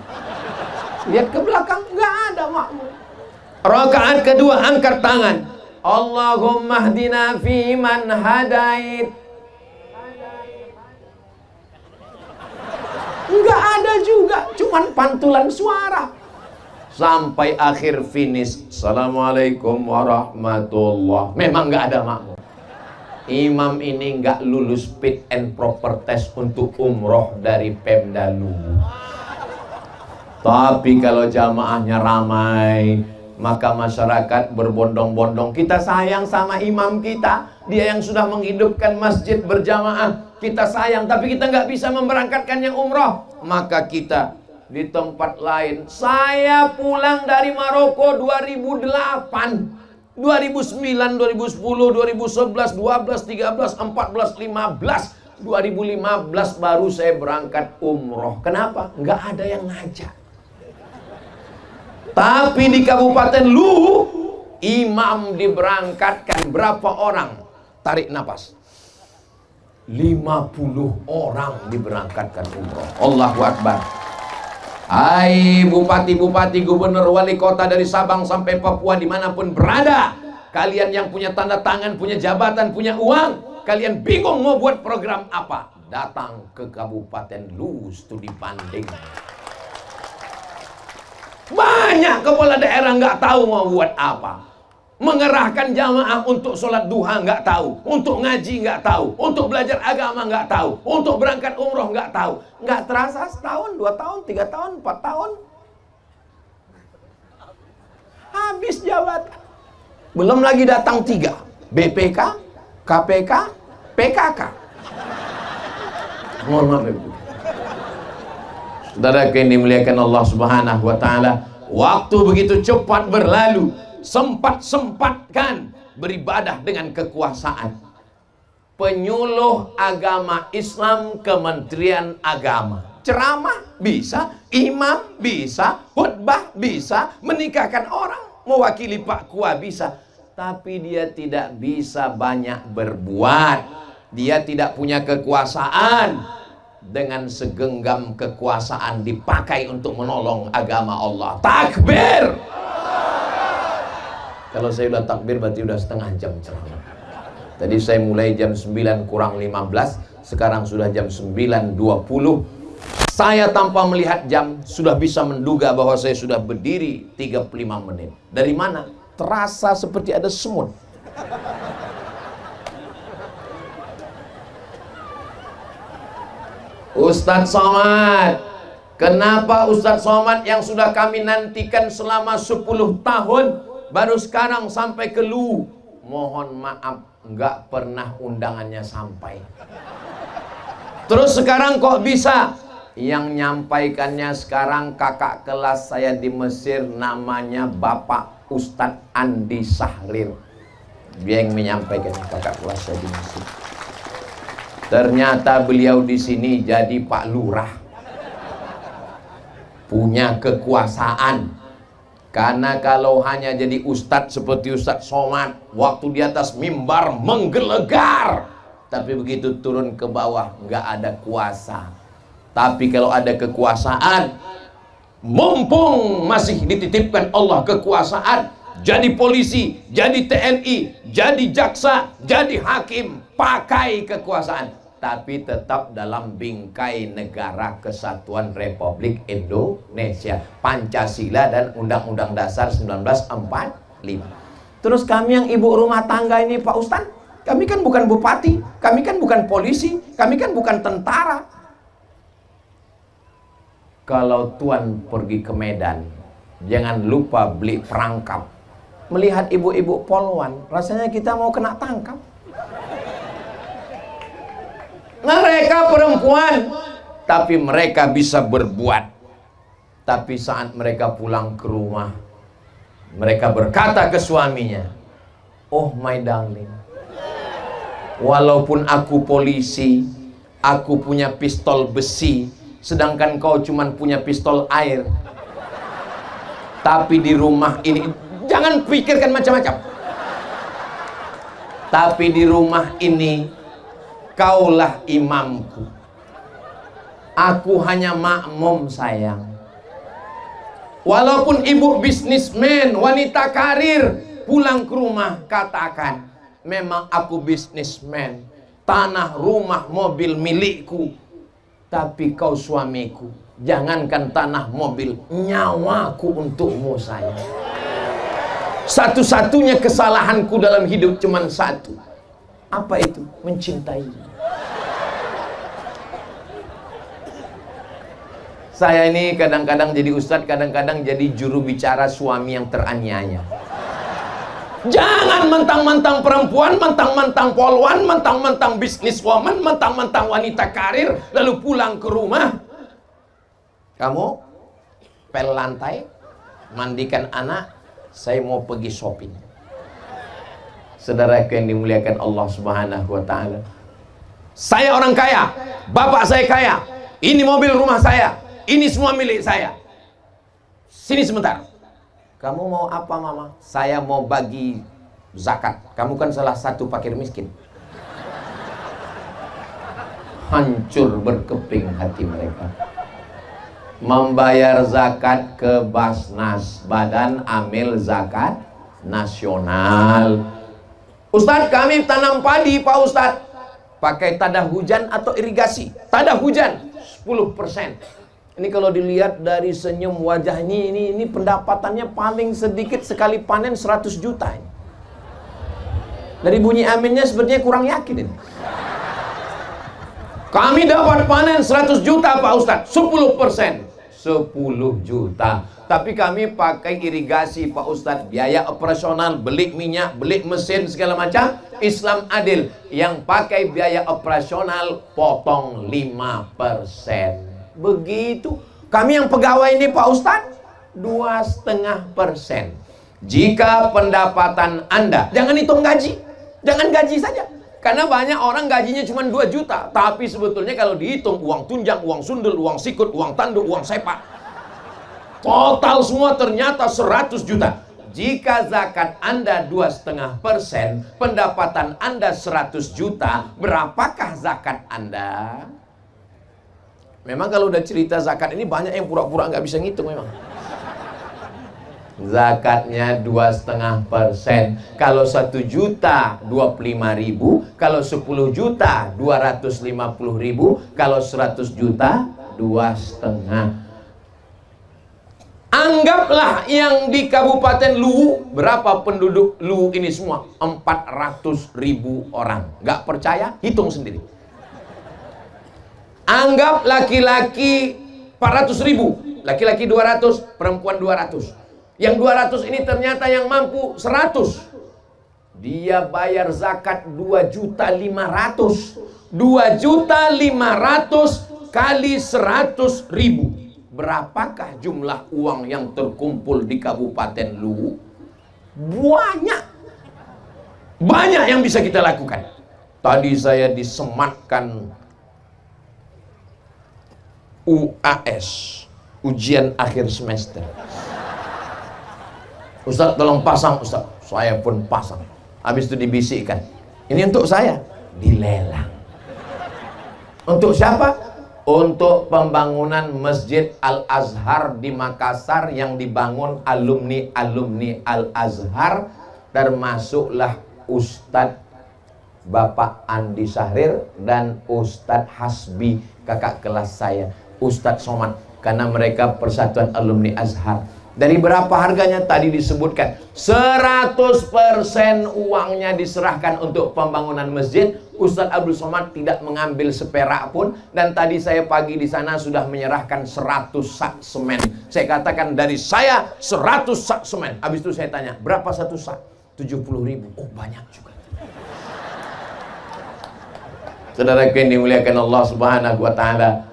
Lihat ke belakang, nggak ada makmum. Rakaat kedua, angkat tangan. Allahumma hdina fi man hadait. Enggak ada juga, cuman pantulan suara. Sampai akhir finish, Assalamualaikum warahmatullah. Memang nggak ada makmum. Imam ini nggak lulus fit and proper test untuk umroh dari Pemda Luwu. Tapi kalau jamaahnya ramai, maka masyarakat berbondong-bondong. Kita sayang sama imam kita, dia yang sudah menghidupkan masjid berjamaah. Kita sayang, tapi kita nggak bisa memberangkatkannya umroh. Maka kita di tempat lain. Saya pulang dari Maroko 2008, 2009, 2010, 2011, 12, 13, 14, 15, 2015 baru saya berangkat umroh. Kenapa? Nggak ada yang ngajak. Tapi di Kabupaten Luwu, imam diberangkatkan berapa orang? Tarik napas. 50 orang diberangkatkan umroh. Allahu Akbar. Hai bupati-bupati, gubernur, wali kota dari Sabang sampai Papua, dimanapun berada, kalian yang punya tanda tangan, punya jabatan, punya uang, kalian bingung mau buat program apa? Datang ke Kabupaten Luwu studi banding. Banyak kepala daerah nggak tahu mau buat apa. Mengerahkan jamaah untuk sholat duha nggak tahu, untuk ngaji nggak tahu, untuk belajar agama nggak tahu, untuk berangkat umroh nggak tahu. Nggak terasa setahun, 2 tahun, 3 tahun, 4 tahun, habis jabatan. Belum lagi datang 3 BPK, KPK, PKK. Mohon maaf Ibu. Saudara yang dimuliakan Allah Subhanahu wa taala, waktu begitu cepat berlalu. Sempat-sempatkan beribadah dengan kekuasaan. Penyuluh agama Islam Kementerian Agama, ceramah bisa, imam bisa, khutbah bisa, menikahkan orang, mewakili Pak Kua bisa. Tapi dia tidak bisa banyak berbuat. Dia tidak punya kekuasaan. Dengan segenggam kekuasaan dipakai untuk menolong agama Allah. Takbir! Kalau saya udah takbir berarti udah setengah jam ceramah. Tadi saya mulai jam 9 kurang 15, sekarang sudah jam 9.20. Saya tanpa melihat jam sudah bisa menduga bahwa saya sudah berdiri 35 menit. Dari mana? Terasa seperti ada semut. Ustadz Somad, kenapa Ustadz Somad yang sudah kami nantikan selama 10 tahun baru sekarang sampai ke Luwu? Mohon maaf, nggak pernah undangannya sampai. Terus sekarang kok bisa? Yang nyampaikannya sekarang kakak kelas saya di Mesir, namanya Bapak Ustadz Andi Sahrir. Dia yang menyampaikan, kakak kelas saya di Mesir. Ternyata beliau di sini jadi Pak Lurah, punya kekuasaan. Karena kalau hanya jadi ustadz seperti Ustadz Somad, waktu di atas mimbar menggelegar, tapi begitu turun ke bawah nggak ada kuasa. Tapi kalau ada kekuasaan, mumpung masih dititipkan Allah kekuasaan, jadi polisi, jadi TNI, jadi jaksa, jadi hakim, pakai kekuasaan. Tapi tetap dalam bingkai Negara Kesatuan Republik Indonesia, Pancasila dan Undang-Undang Dasar 1945. Terus kami yang ibu rumah tangga ini Pak Ustadz, kami kan bukan bupati, kami kan bukan polisi, kami kan bukan tentara. Kalau Tuan pergi ke Medan, jangan lupa beli perangkap. Melihat ibu-ibu polwan, rasanya kita mau kena tangkap. Mereka perempuan, tapi mereka bisa berbuat. Tapi saat mereka pulang ke rumah, mereka berkata ke suaminya, "Oh my darling, walaupun aku polisi, aku punya pistol besi, sedangkan kau cuman punya pistol air. Tapi di rumah ini," jangan pikirkan macam-macam. "Tapi di rumah ini kaulah imamku. Aku hanya makmum sayang. Walaupun ibu bisnismen, wanita karir, pulang ke rumah katakan, memang aku bisnismen, tanah, rumah, mobil milikku. Tapi kau suamiku, jangankan tanah mobil, nyawaku untukmu sayang. Satu-satunya kesalahanku dalam hidup cuma satu. Apa itu? Mencintai. Saya ini kadang-kadang jadi ustadz, kadang-kadang jadi juru bicara suami yang teraniaya. Jangan mentang-mentang perempuan, mentang-mentang polwan, mentang-mentang bisniswoman, mentang-mentang wanita karir, lalu pulang ke rumah. Kamu pel lantai, mandikan anak, saya mau pergi shopping. Saudaraku yang dimuliakan Allah Subhanahu wa ta'ala, saya orang kaya, bapak saya kaya, ini mobil rumah saya, ini semua milik saya. Sini sebentar. Kamu mau apa mama? Saya mau bagi zakat. Kamu kan salah satu fakir miskin. Hancur berkeping hati mereka. Membayar zakat ke Basnas, Badan Amil Zakat Nasional. Ustadz, kami tanam padi Pak Ustadz. Pakai tada hujan atau irigasi? Tada hujan 10%. Ini kalau dilihat dari senyum wajahnya, ini pendapatannya paling sedikit sekali panen 100 juta. Dari bunyi aminnya sepertinya kurang yakin ini. Kami dapat panen 100 juta Pak Ustadz, 10%. 10 juta. Tapi kami pakai irigasi Pak Ustadz, biaya operasional, beli minyak, beli mesin segala macam. Islam adil, yang pakai biaya operasional potong 5%. Begitu. Kami yang pegawai ini Pak Ustadz 2,5%. Jika pendapatan Anda, jangan hitung gaji, jangan gaji saja, karena banyak orang gajinya cuma 2 juta, tapi sebetulnya kalau dihitung uang tunjang, uang sundul, uang sikut, uang tanduk, uang sepak, total semua ternyata 100 juta. Jika zakat Anda 2,5%, pendapatan Anda 100 juta, berapakah zakat Anda? Memang kalau udah cerita zakat ini banyak yang pura-pura nggak bisa ngitung memang. Zakatnya 2,5%. Kalau 1 juta 25.000, kalau 10 juta 250.000, kalau 100 juta 2,5. Anggaplah yang di Kabupaten Luwu, berapa penduduk Luwu ini semua? 400.000 orang. Nggak percaya? Hitung sendiri. Anggap laki-laki 400.000, laki-laki 200, perempuan 200. Yang 200 ini ternyata yang mampu 100. Dia bayar zakat 2.500.000. 2.500.000 kali 100.000. Berapakah jumlah uang yang terkumpul di Kabupaten Luwu? Banyak. Banyak yang bisa kita lakukan. Tadi saya disematkan UAS, ujian akhir semester. Ustaz tolong pasang Ustaz. Saya pun pasang. Habis itu dibisikkan, ini untuk saya, dilelang. Untuk siapa? Untuk pembangunan Masjid Al-Azhar di Makassar yang dibangun alumni Al-Azhar, termasuklah Ustadz Bapak Andi Sahrir dan Ustadz Hasbi, kakak kelas saya, Ustadz Somad, karena mereka persatuan alumni Azhar. Dari berapa harganya? Tadi disebutkan 100% uangnya diserahkan untuk pembangunan masjid. Ustadz Abdul Somad tidak mengambil seperak pun. Dan tadi saya pagi di sana sudah menyerahkan 100 sak semen. Saya katakan dari saya 100 sak semen. Habis itu saya tanya, berapa satu sak? 70.000. Oh banyak juga. Saudara yang dimuliakan Allah Subhanahu wa ta'ala,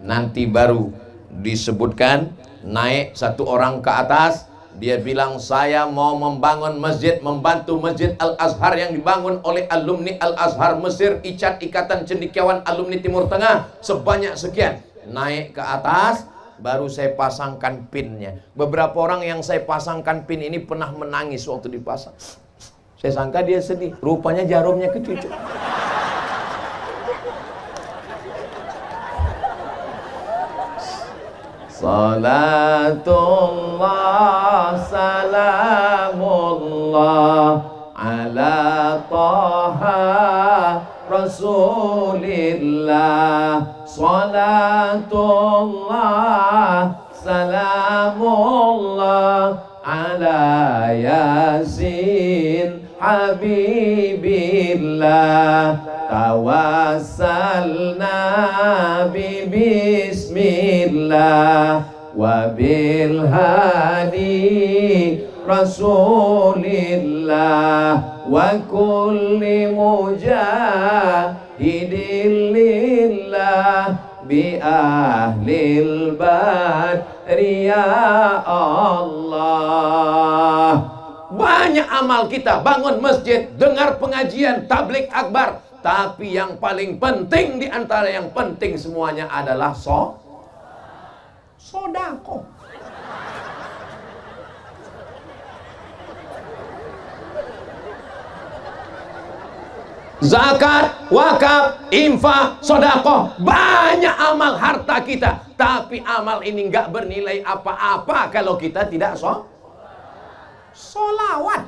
nanti baru disebutkan naik satu orang ke atas, dia bilang saya mau membangun masjid, membantu Masjid Al-Azhar yang dibangun oleh alumni Al-Azhar Mesir, Ikatan Cendekiawan Alumni Timur Tengah sebanyak sekian. Naik ke atas, baru saya pasangkan pinnya. Beberapa orang yang saya pasangkan pin ini pernah menangis waktu dipasang. Saya sangka dia sedih, rupanya jarumnya kecucuk. Salatullah salamullah ala taha Rasulillah, salatullah salamullah ala Yasin Habibillah, tawassalna bismillah wa bil hadi Rasulillah wa kulli mujahidin lillah bi ahlil badri ya Allah. Banyak amal kita, bangun masjid, dengar pengajian, tablik akbar, tapi yang paling penting di antara yang penting semuanya adalah sodako. Zakat, wakaf, infak, sodakoh, banyak amal harta kita, tapi amal ini nggak bernilai apa-apa kalau kita tidak solawat.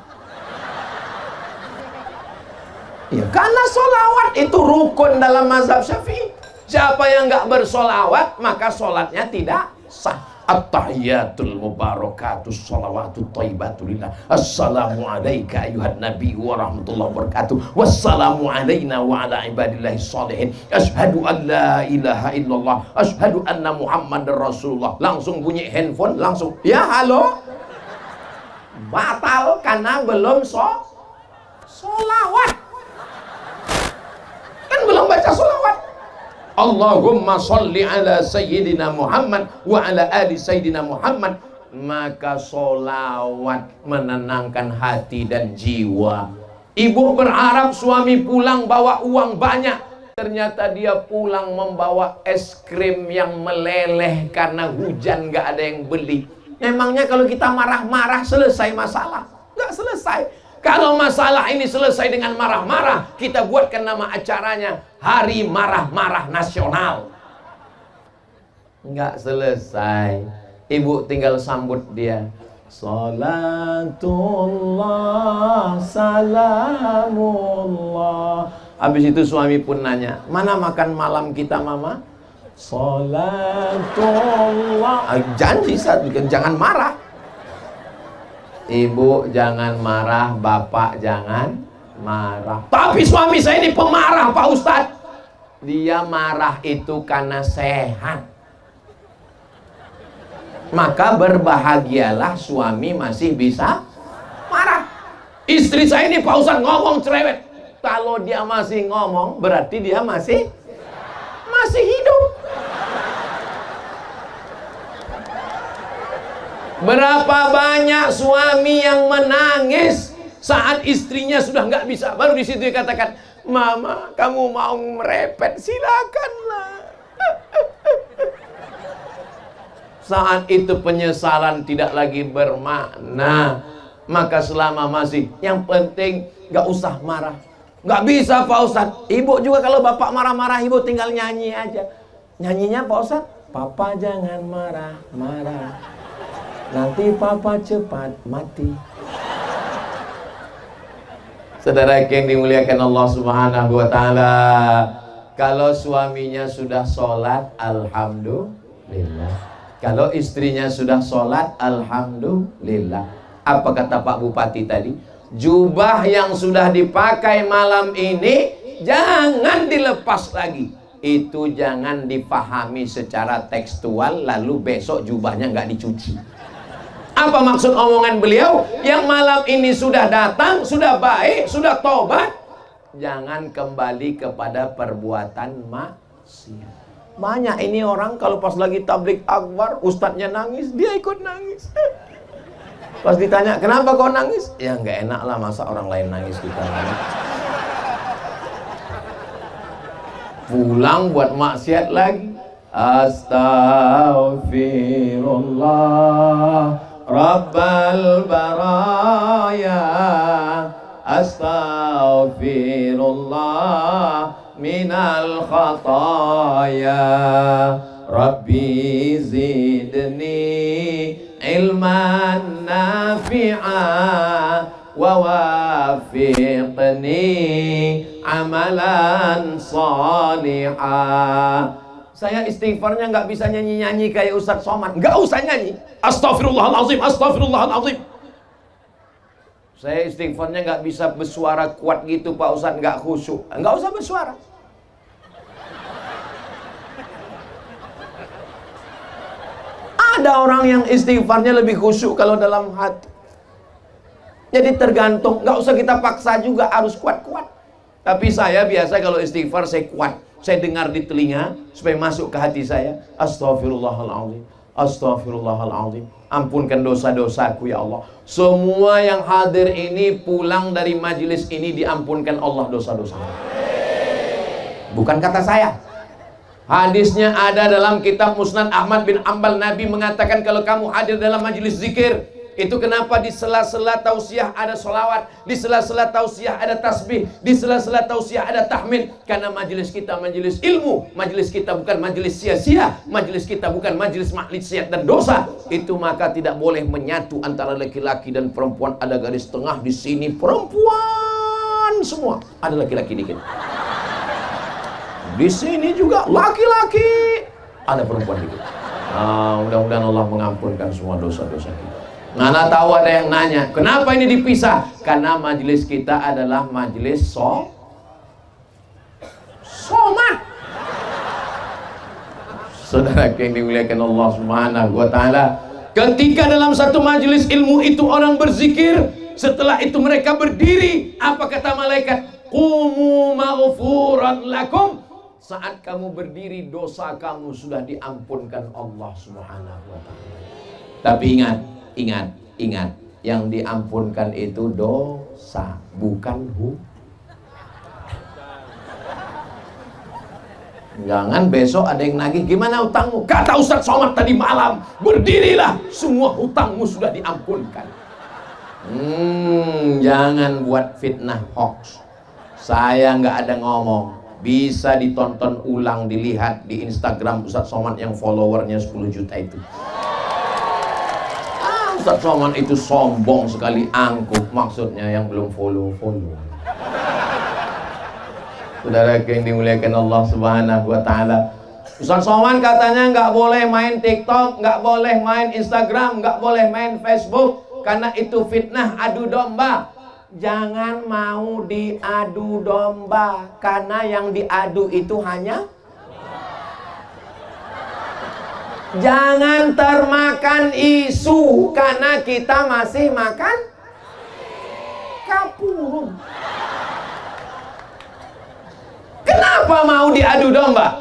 Ya, karena solawat itu rukun dalam mazhab Syafi'i. Siapa yang nggak bersolawat maka solatnya tidak sah. At-tahiyatul mubarakatus salawatut thayyibatulillah. Assalamu alayka ayuhan nabi wa rahmatullahi wabarakatuh. Wassalamu alayna wa ala ibadillahi sholihin. Ashhadu an la ilaha illallah. Ashhadu anna muhammadar rasulullah. Langsung bunyi handphone, langsung, ya halo. Batal karena belum solawat. Kan belum baca solawat. Allahumma sholli ala sayyidina Muhammad wa ala ali sayyidina Muhammad. Maka solawat menenangkan hati dan jiwa. Ibu berharap suami pulang bawa uang banyak, ternyata dia pulang membawa es krim yang meleleh karena hujan, gak ada yang beli. Memangnya kalau kita marah-marah selesai masalah? Gak selesai. Kalau masalah ini selesai dengan marah-marah, kita buatkan nama acaranya Hari Marah-Marah Nasional. Nggak selesai. Ibu tinggal sambut dia. Salatullah, salamullah. Habis itu suami pun nanya, mana makan malam kita mama? Salatullah. Janji jangan marah. Ibu jangan marah, bapak jangan marah. Tapi suami saya ini pemarah Pak Ustadz. Dia marah itu karena sehat. Maka berbahagialah suami masih bisa marah. Istri saya ini Pak Ustadz ngomong cerewet. Kalau dia masih ngomong berarti dia masih hidup. Berapa banyak suami yang menangis saat istrinya sudah nggak bisa, baru di situ dikatakan, mama kamu mau merepet silakanlah. Saat itu penyesalan tidak lagi bermakna. Maka selama masih, yang penting nggak usah marah. Nggak bisa Pak Ustadz. Ibu juga kalau bapak marah-marah, ibu tinggal nyanyi aja. Nyanyinya Pak Ustadz, papa jangan marah-marah, nanti papa cepat mati. Saudara yang dimuliakan Allah Subhanahu wa taala, kalau suaminya sudah sholat, alhamdulillah. Kalau istrinya sudah sholat, alhamdulillah. Apa kata Pak Bupati tadi? Jubah yang sudah dipakai malam ini jangan dilepas lagi. Itu jangan dipahami secara tekstual lalu besok jubahnya nggak dicuci. Apa maksud omongan beliau? Yang malam ini sudah datang, sudah baik, sudah tobat, jangan kembali kepada perbuatan maksiat. Banyak ini orang kalau pas lagi tablik akbar, ustadznya nangis, dia ikut nangis. Pas ditanya, kenapa kau nangis? Ya nggak enak lah, masa orang lain nangis kita nangis. Pulang buat maksiat lagi. Astaghfirullah Rabbal baraya, astaghfirullah minal khataya, Rabbi zidni ilman nafi'a wa wafiqni amalan salihah. Saya istighfarnya nggak bisa nyanyi-nyanyi kayak Ustadz Somad. Nggak usah nyanyi. Astagfirullahaladzim, astagfirullahaladzim. Saya istighfarnya nggak bisa bersuara kuat gitu Pak Ustadz, nggak khusyuk. Nggak usah bersuara. Ada orang yang istighfarnya lebih khusyuk kalau dalam hati. Jadi tergantung, nggak usah kita paksa juga harus kuat-kuat. Tapi saya biasa kalau istighfar saya kuat. Saya dengar di telinga supaya masuk ke hati saya. Astaghfirullahaladzim, astaghfirullahaladzim. Ampunkan dosa-dosaku ya Allah. Semua yang hadir ini pulang dari majelis ini diampunkan Allah dosa-dosanya. Bukan kata saya. Hadisnya ada dalam kitab Musnad Ahmad bin Ambal. Nabi mengatakan kalau kamu hadir dalam majelis zikir, itu kenapa di sela-sela tausiah ada sholawat, di sela-sela tausiah ada tasbih, di sela-sela tausiah ada tahmid. Karena majelis kita majelis ilmu, majelis kita bukan majelis sia-sia, majelis kita bukan majelis maksiat dan dosa. Itu maka tidak boleh menyatu antara laki-laki dan perempuan. Ada garis tengah di sini, perempuan semua, ada laki-laki dikit. Di sini juga laki-laki, ada perempuan dikit. Nah, mudah-mudahan Allah mengampunkan semua dosa-dosa kita. Nana tahu ada yang nanya, kenapa ini dipisah? Karena majelis kita adalah majelis Somad. Saudara yang dimuliakan Allah Subhanahu wa taala, ketika dalam satu majelis ilmu itu orang berzikir, setelah itu mereka berdiri, apa kata malaikat? Qumu maghfuran lakum. Saat kamu berdiri, dosa kamu sudah diampunkan Allah Subhanahu wa taala. Tapi ingat, yang diampunkan itu dosa, bukan Jangan besok ada yang nagih, gimana utangmu? Kata Ustadz Somad tadi malam, berdirilah, semua hutangmu sudah diampunkan. Jangan buat fitnah hoax. Saya nggak ada ngomong. Bisa ditonton ulang, dilihat di Instagram Ustadz Somad yang followernya 10 juta itu. Ustadz Somad itu sombong sekali, angkuh, maksudnya yang belum follow. Saudara yang dimuliakan Allah Subhanahu wa taala, Ustadz Somad katanya nggak boleh main TikTok, nggak boleh main Instagram, nggak boleh main Facebook karena itu fitnah, adu domba. Jangan mau diadu domba, karena yang diadu itu hanya. Jangan termakan isu, karena kita masih makan kapur. Kenapa mau diadu domba?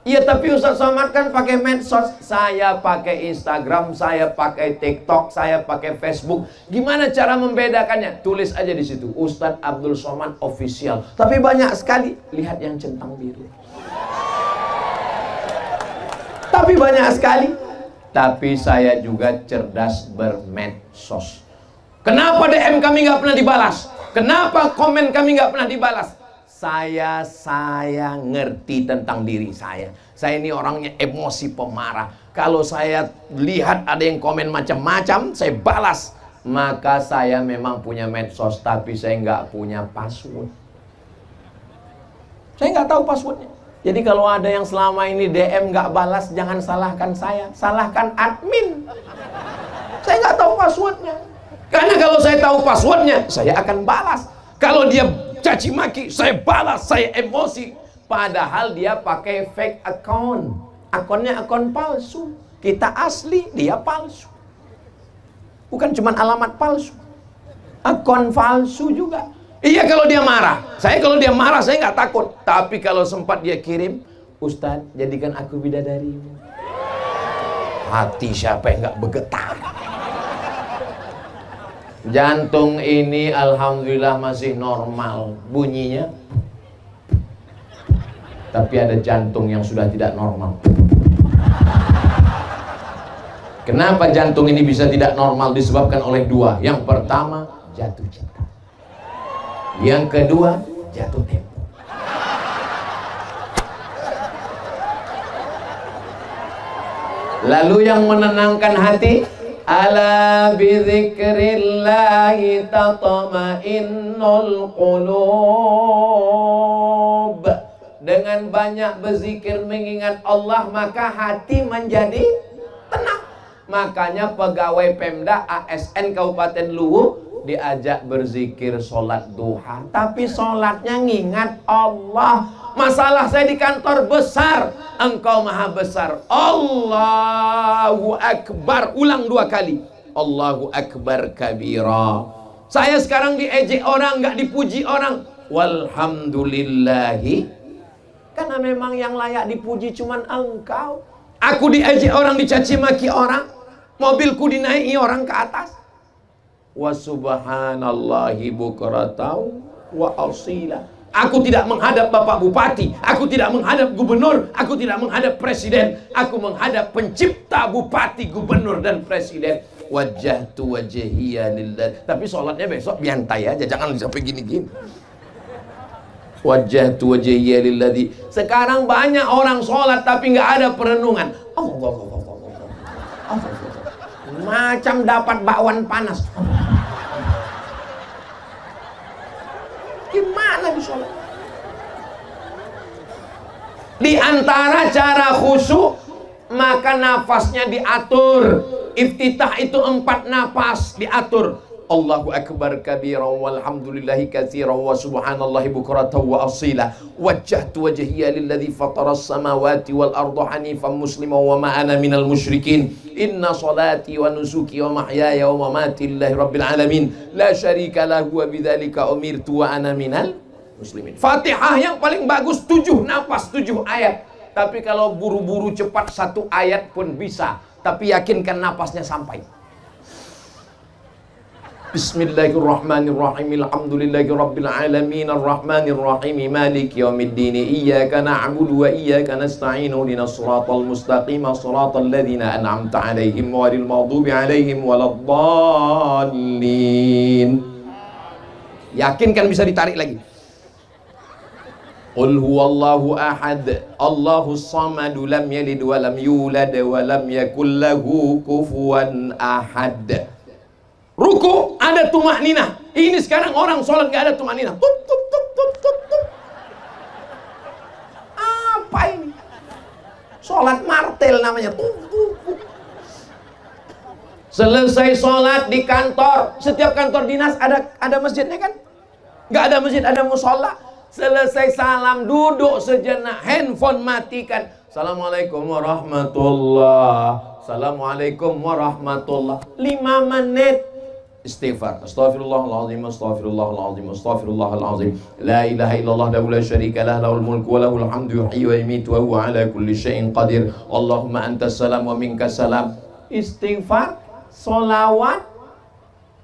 Ya tapi Ustadz Somad kan pakai medsos, saya pakai Instagram, saya pakai TikTok, saya pakai Facebook. Gimana cara membedakannya? Tulis aja di situ, Ustadz Abdul Somad Official. Tapi banyak sekali, lihat yang centang biru. Tapi banyak sekali. Tapi saya juga cerdas bermedsos. Kenapa DM kami nggak pernah dibalas? Kenapa komen kami nggak pernah dibalas? Saya ngerti tentang diri saya. Saya ini orangnya emosi pemarah. Kalau saya lihat ada yang komen macam-macam, saya balas. Maka saya memang punya medsos, tapi saya nggak punya password. Saya nggak tahu passwordnya. Jadi kalau ada yang selama ini DM nggak balas, jangan salahkan saya, salahkan admin. Saya nggak tahu passwordnya. Karena kalau saya tahu passwordnya, saya akan balas. Kalau dia caci maki, saya balas, saya emosi. Padahal dia pakai fake account. Akunnya akun palsu. Kita asli, dia palsu. Bukan cuma alamat palsu, akun palsu juga. Iya kalau dia marah. Kalau dia marah saya nggak takut. Tapi kalau sempat dia kirim, Ustadz jadikan aku bidadarimu. Hati siapa yang nggak bergetar? Jantung ini alhamdulillah masih normal bunyinya. Tapi ada jantung yang sudah tidak normal. Kenapa jantung ini bisa tidak normal? Disebabkan oleh dua. Yang pertama, jatuh cinta. Yang kedua, jatuh tempo. Lalu yang menenangkan hati, ala bidzikrillahi tatma'innul qulub. Dengan banyak berzikir mengingat Allah, maka hati menjadi tenang. Makanya pegawai Pemda ASN Kabupaten Luwu diajak berzikir sholat duha, tapi sholatnya ngingat Allah. Masalah saya di kantor besar, Engkau maha besar. Allahu Akbar, ulang 2 kali. Allahu Akbar kabira. Saya sekarang diejek orang, nggak dipuji orang. Walhamdulillahi, karena memang yang layak dipuji cuman Engkau. Aku diejek orang, dicaci maki orang, mobilku dinaiki orang ke atas. Wa subhanallahi bukratan wa asila. Aku tidak menghadap Bapak Bupati, aku tidak menghadap gubernur, aku tidak menghadap presiden, aku menghadap pencipta bupati, gubernur dan presiden. Wajjahtu wajhiya lillah. Tapi sholatnya besok biantai aja, jangan sampai gini-gini. Wajjahtu wajhiya lilladzi. Sekarang banyak orang sholat tapi nggak ada perenungan. Macam dapat bakwan panas. Gimana di sholat? Di antara cara khusyuk, maka nafasnya diatur. Iftitah itu 4 nafas diatur. Allahu Akbar kabiran walhamdulillahi katsiran wa subhanallahi bukratan wa asila. Wajjahtu wajhiya lilladzi fataras samawati wal arda hanifan musliman wa ma ana minal musyrikin. Inna salati wa nusuki wa mahyaya wa mamati lillahi rabbil alamin. La syarika lahu wa bidzalika umirtu wa ana minal muslimin. Fatihah yang paling bagus 7 nafas, 7 ayat. Tapi kalau buru-buru cepat 1 ayat pun bisa, tapi yakinkan nafasnya sampai. Bismillahirrahmanirrahim. Alhamdulillahi rabbil alamin arrahmanir rahim maliki yaumiddin. Iyyaka na'budu wa iyyaka nasta'in. Ihdinas siratal mustaqim siratal ladzina an'amta 'alaihim ghairil maghdubi 'alaihim waladdallin. Yakinkan bisa ditarik lagi. Qul huwallahu ahad, Allahus samad, lam yalid wa lam yulad wa lam yakul lahu kufuwan ahad. Ruku ada tumakninah. Ini sekarang orang sholat nggak ada tumakninah. Tup tup tup tup tup tup. Apa ini? Sholat martel namanya. Tup tup tup. Selesai sholat di kantor, setiap kantor dinas ada masjidnya kan? Nggak ada masjid, ada musola. Selesai salam, duduk sejenak, handphone matikan. Assalamualaikum warahmatullah. Assalamualaikum warahmatullah. 5 menit. Istighfar. Astaghfirullahaladzim, astaghfirullahaladzim, astaghfirullahaladzim. La ilaha illallah wa la syarika lah, lahul mulku wa lahul hamdu, yuhyi wa yumiitu wa huwa ala kulli syai'in qadir. Allahumma antas salam wa minkas salam. Istighfar, solawat,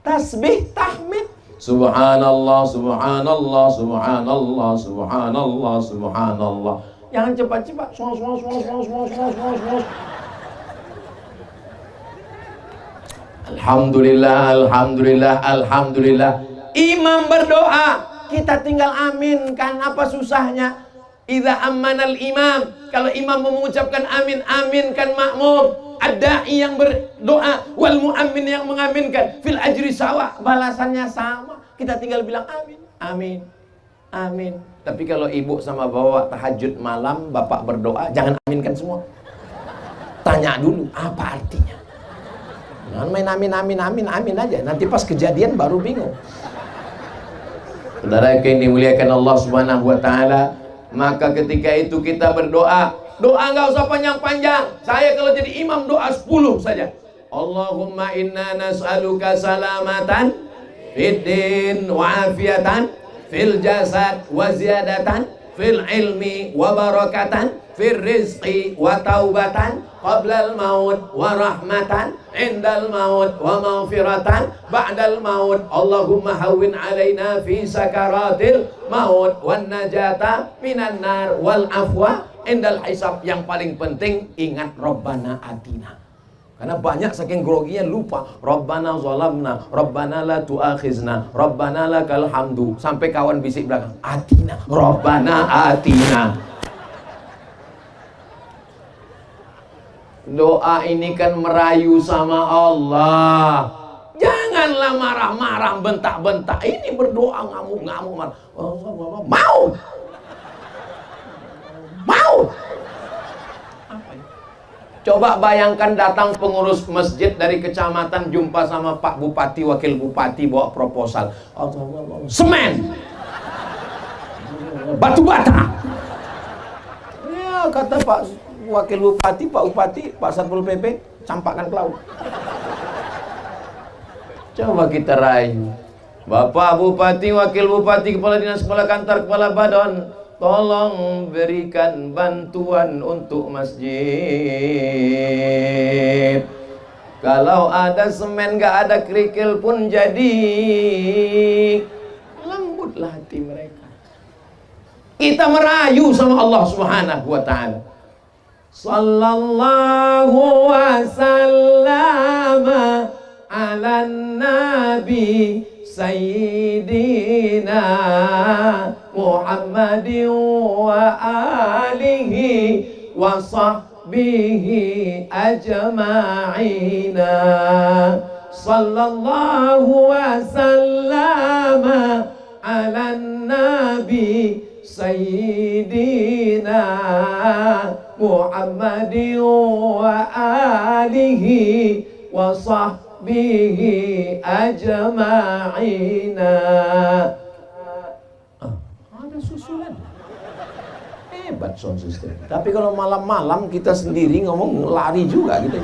tasbih, tahmid. Subhanallah, subhanallah, subhanallah, subhanallah, subhanallah. Jangan cepat-cepat. Alhamdulillah, alhamdulillah, alhamdulillah. Imam berdoa, kita tinggal aminkan. Apa susahnya? Idza ammanal imam, kalau imam mengucapkan amin, aminkan makmum. Ad-da'i yang berdoa, wal mu'ammin yang mengaminkan. Fil ajri sawa, balasannya sama. Kita tinggal bilang amin, amin, amin. Tapi kalau ibu sama bapak tahajud malam, bapak berdoa, jangan aminkan semua. Tanya dulu, apa artinya? Jangan main amin, amin, amin, amin aja. Nanti pas kejadian baru bingung. Saudara yang dimuliakan Allah Subhanahu wa Ta'ala, maka ketika itu kita berdoa. Doa nggak usah panjang-panjang. Saya kalau jadi imam doa 10 saja. Allahumma inna nas'aluka salamatan fid din wa afiatan fil jasad wa ziyadatan fil ilmi wa barakatan fil rizqi wa taubatan qablal maut wa rahmatan indal maut wa maghfiratan ba'dal maut. Allahumma hawwin alaina fi sakaratil maut wan najata minan nar wal afwa indal hisab. Yang paling penting ingat Rabbana atina. Karena banyak saking groginya lupa Rabbana zalamna, Rabbana la tu'akhizna, Rabbana lakal hamdu. Sampai kawan bisik belakang, atina, Rabbana atina. Doa ini kan merayu sama Allah. Janganlah marah-marah, bentak-bentak. Ini berdoa ngamuk-ngamuk. Mau. Mau. Coba bayangkan datang pengurus masjid dari kecamatan jumpa sama Pak Bupati, Wakil Bupati bawa proposal. Semen. Batu bata. Ya kata Pak Wakil Bupati, Pak Bupati, Pak Satpol PP, campakkan ke laut. Coba kita rayu. Bapak Bupati, Wakil Bupati, Kepala Dinas, Kepala Kantor, Kepala Badan, tolong berikan bantuan untuk masjid. Kalau ada semen gak ada kerikil pun jadi. Lembutlah hati mereka. Kita merayu sama Allah Subhanahu wa ta'ala. Sallallahu wasallam ala nabi Sayyidina Muhammadin wa alihi wa sahbihi ajma'ina. Sallallahu wasallam ala nabi Sayyidina Muhammadin wa alihi wa sahbihi ajma'ina. Ada susulan. Hebat sound system. Tapi kalau malam-malam kita sendiri ngomong lari juga gitu.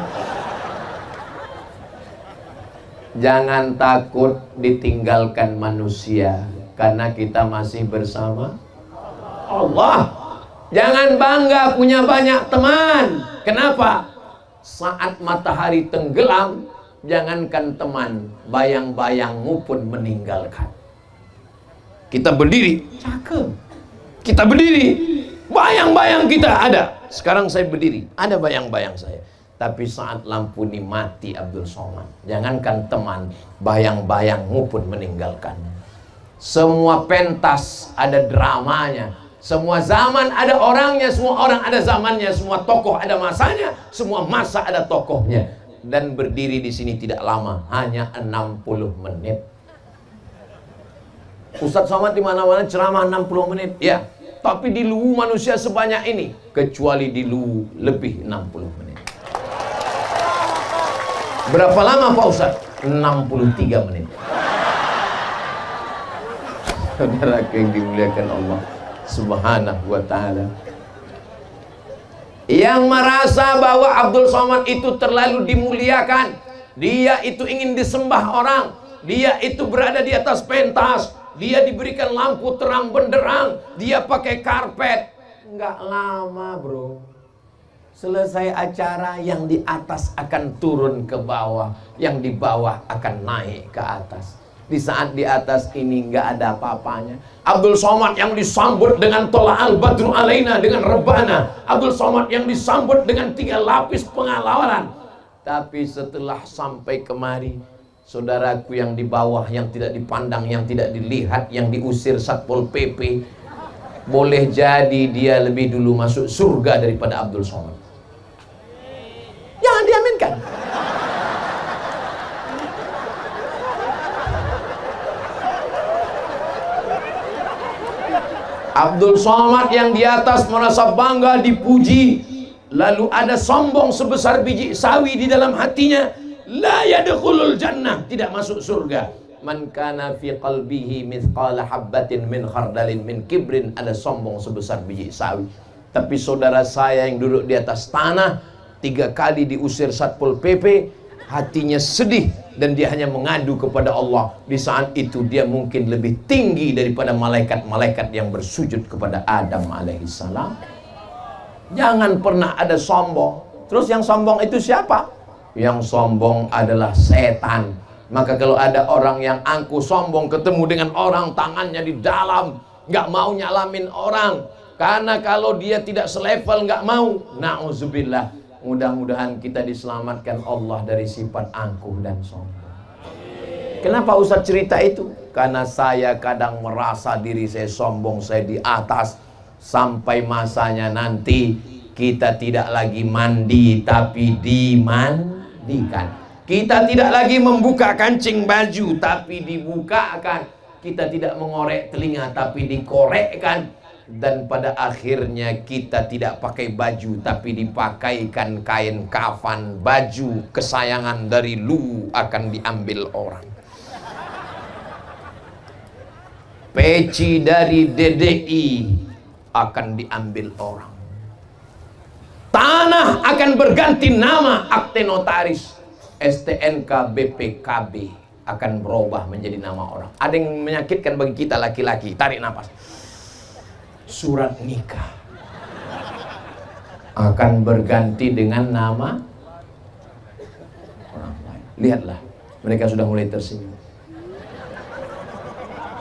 Jangan takut ditinggalkan manusia karena kita masih bersama Allah. Jangan bangga punya banyak teman. Kenapa? Saat matahari tenggelam, jangankan teman, bayang-bayangmu pun meninggalkan. Kita berdiri, cakep. Kita berdiri, bayang-bayang kita ada. Sekarang saya berdiri, ada bayang-bayang saya. Tapi saat lampu ini mati Abdul Somad, jangankan teman, bayang-bayangmu pun meninggalkan. Semua pentas ada dramanya. Semua zaman ada orangnya, semua orang ada zamannya, semua tokoh ada masanya, semua masa ada tokohnya. Dan berdiri di sini tidak lama, hanya 60 menit. Ustadz Somad di mana-mana ceramah 60 menit, ya. Tapi di Luwu manusia sebanyak ini, kecuali di Luwu lebih 60 menit. Berapa lama Pak Ustadz? 63 menit. Saudara yang dimuliakan Allah Subhanahu wa ta'ala, yang merasa bahwa Abdul Somad itu terlalu dimuliakan, dia itu ingin disembah orang, dia itu berada di atas pentas, dia diberikan lampu terang benderang, dia pakai karpet. Nggak lama bro, selesai acara yang di atas akan turun ke bawah, yang di bawah akan naik ke atas. Di saat di atas ini nggak ada apa-apanya. Abdul Somad yang disambut dengan Tola'al Badru Alaina dengan rebana. Abdul Somad yang disambut dengan 3 lapis pengalawaran. Tapi setelah sampai kemari, saudaraku yang di bawah, yang tidak dipandang, yang tidak dilihat, yang diusir Satpol PP, boleh jadi dia lebih dulu masuk surga daripada Abdul Somad. Jangan diaminkan. Abdul Somad yang di atas merasa bangga dipuji, lalu ada sombong sebesar biji sawi di dalam hatinya. La yadkhulul jannah, tidak masuk surga. Man kana fi qalbihi mithqala habbatin min khardalin min kibrin, ada sombong sebesar biji sawi. Tapi saudara saya yang duduk di atas tanah, 3 kali diusir Satpol PP, hatinya sedih dan dia hanya mengadu kepada Allah. Di saat itu dia mungkin lebih tinggi daripada malaikat-malaikat yang bersujud kepada Adam alaihissalam. Jangan pernah ada sombong. Terus yang sombong itu siapa? Yang sombong adalah setan. Maka kalau ada orang yang angkuh sombong, ketemu dengan orang tangannya di dalam, nggak mau nyalamin orang, karena kalau dia tidak selevel nggak mau. Na'udzubillah. Mudah-mudahan kita diselamatkan Allah dari sifat angkuh dan sombong. Kenapa Ustaz cerita itu? Karena saya kadang merasa diri saya sombong, saya di atas. Sampai masanya nanti kita tidak lagi mandi, tapi dimandikan. Kita tidak lagi membuka kancing baju, tapi dibukakan. Kita tidak mengorek telinga, tapi dikorekkan. Dan pada akhirnya kita tidak pakai baju, tapi dipakaikan kain kafan. Baju kesayangan dari lu akan diambil orang. Peci dari DDI akan diambil orang. Tanah akan berganti nama, akte notaris, STNK, BPKB akan berubah menjadi nama orang. Ada yang menyakitkan bagi kita laki-laki, tarik nafas. Surat nikah akan berganti dengan nama orang lain. Lihatlah, mereka sudah mulai tersenyum.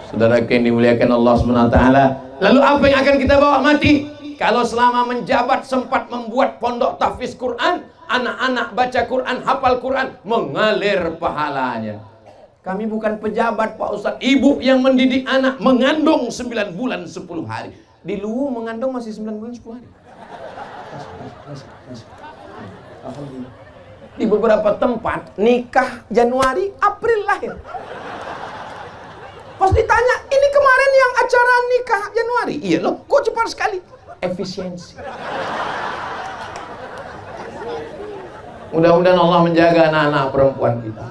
Saudara yang dimuliakan Allah SWT. Lalu apa yang akan kita bawa mati? Kalau selama menjabat sempat membuat pondok tahfiz Quran, anak-anak baca Quran, hafal Quran, mengalir pahalanya. Kami bukan pejabat Pak Ustadz. Ibu yang mendidik anak mengandung 9 bulan 10 hari. Di Luwu mengandung masih 9 bulan 10 hari. Alhamdulillah. Di beberapa tempat nikah Januari, April lahir. Pas ditanya, ini kemarin yang acara nikah Januari. Iya loh, kok cepat sekali. Efisiensi. Mudah-mudahan Allah menjaga anak-anak perempuan kita.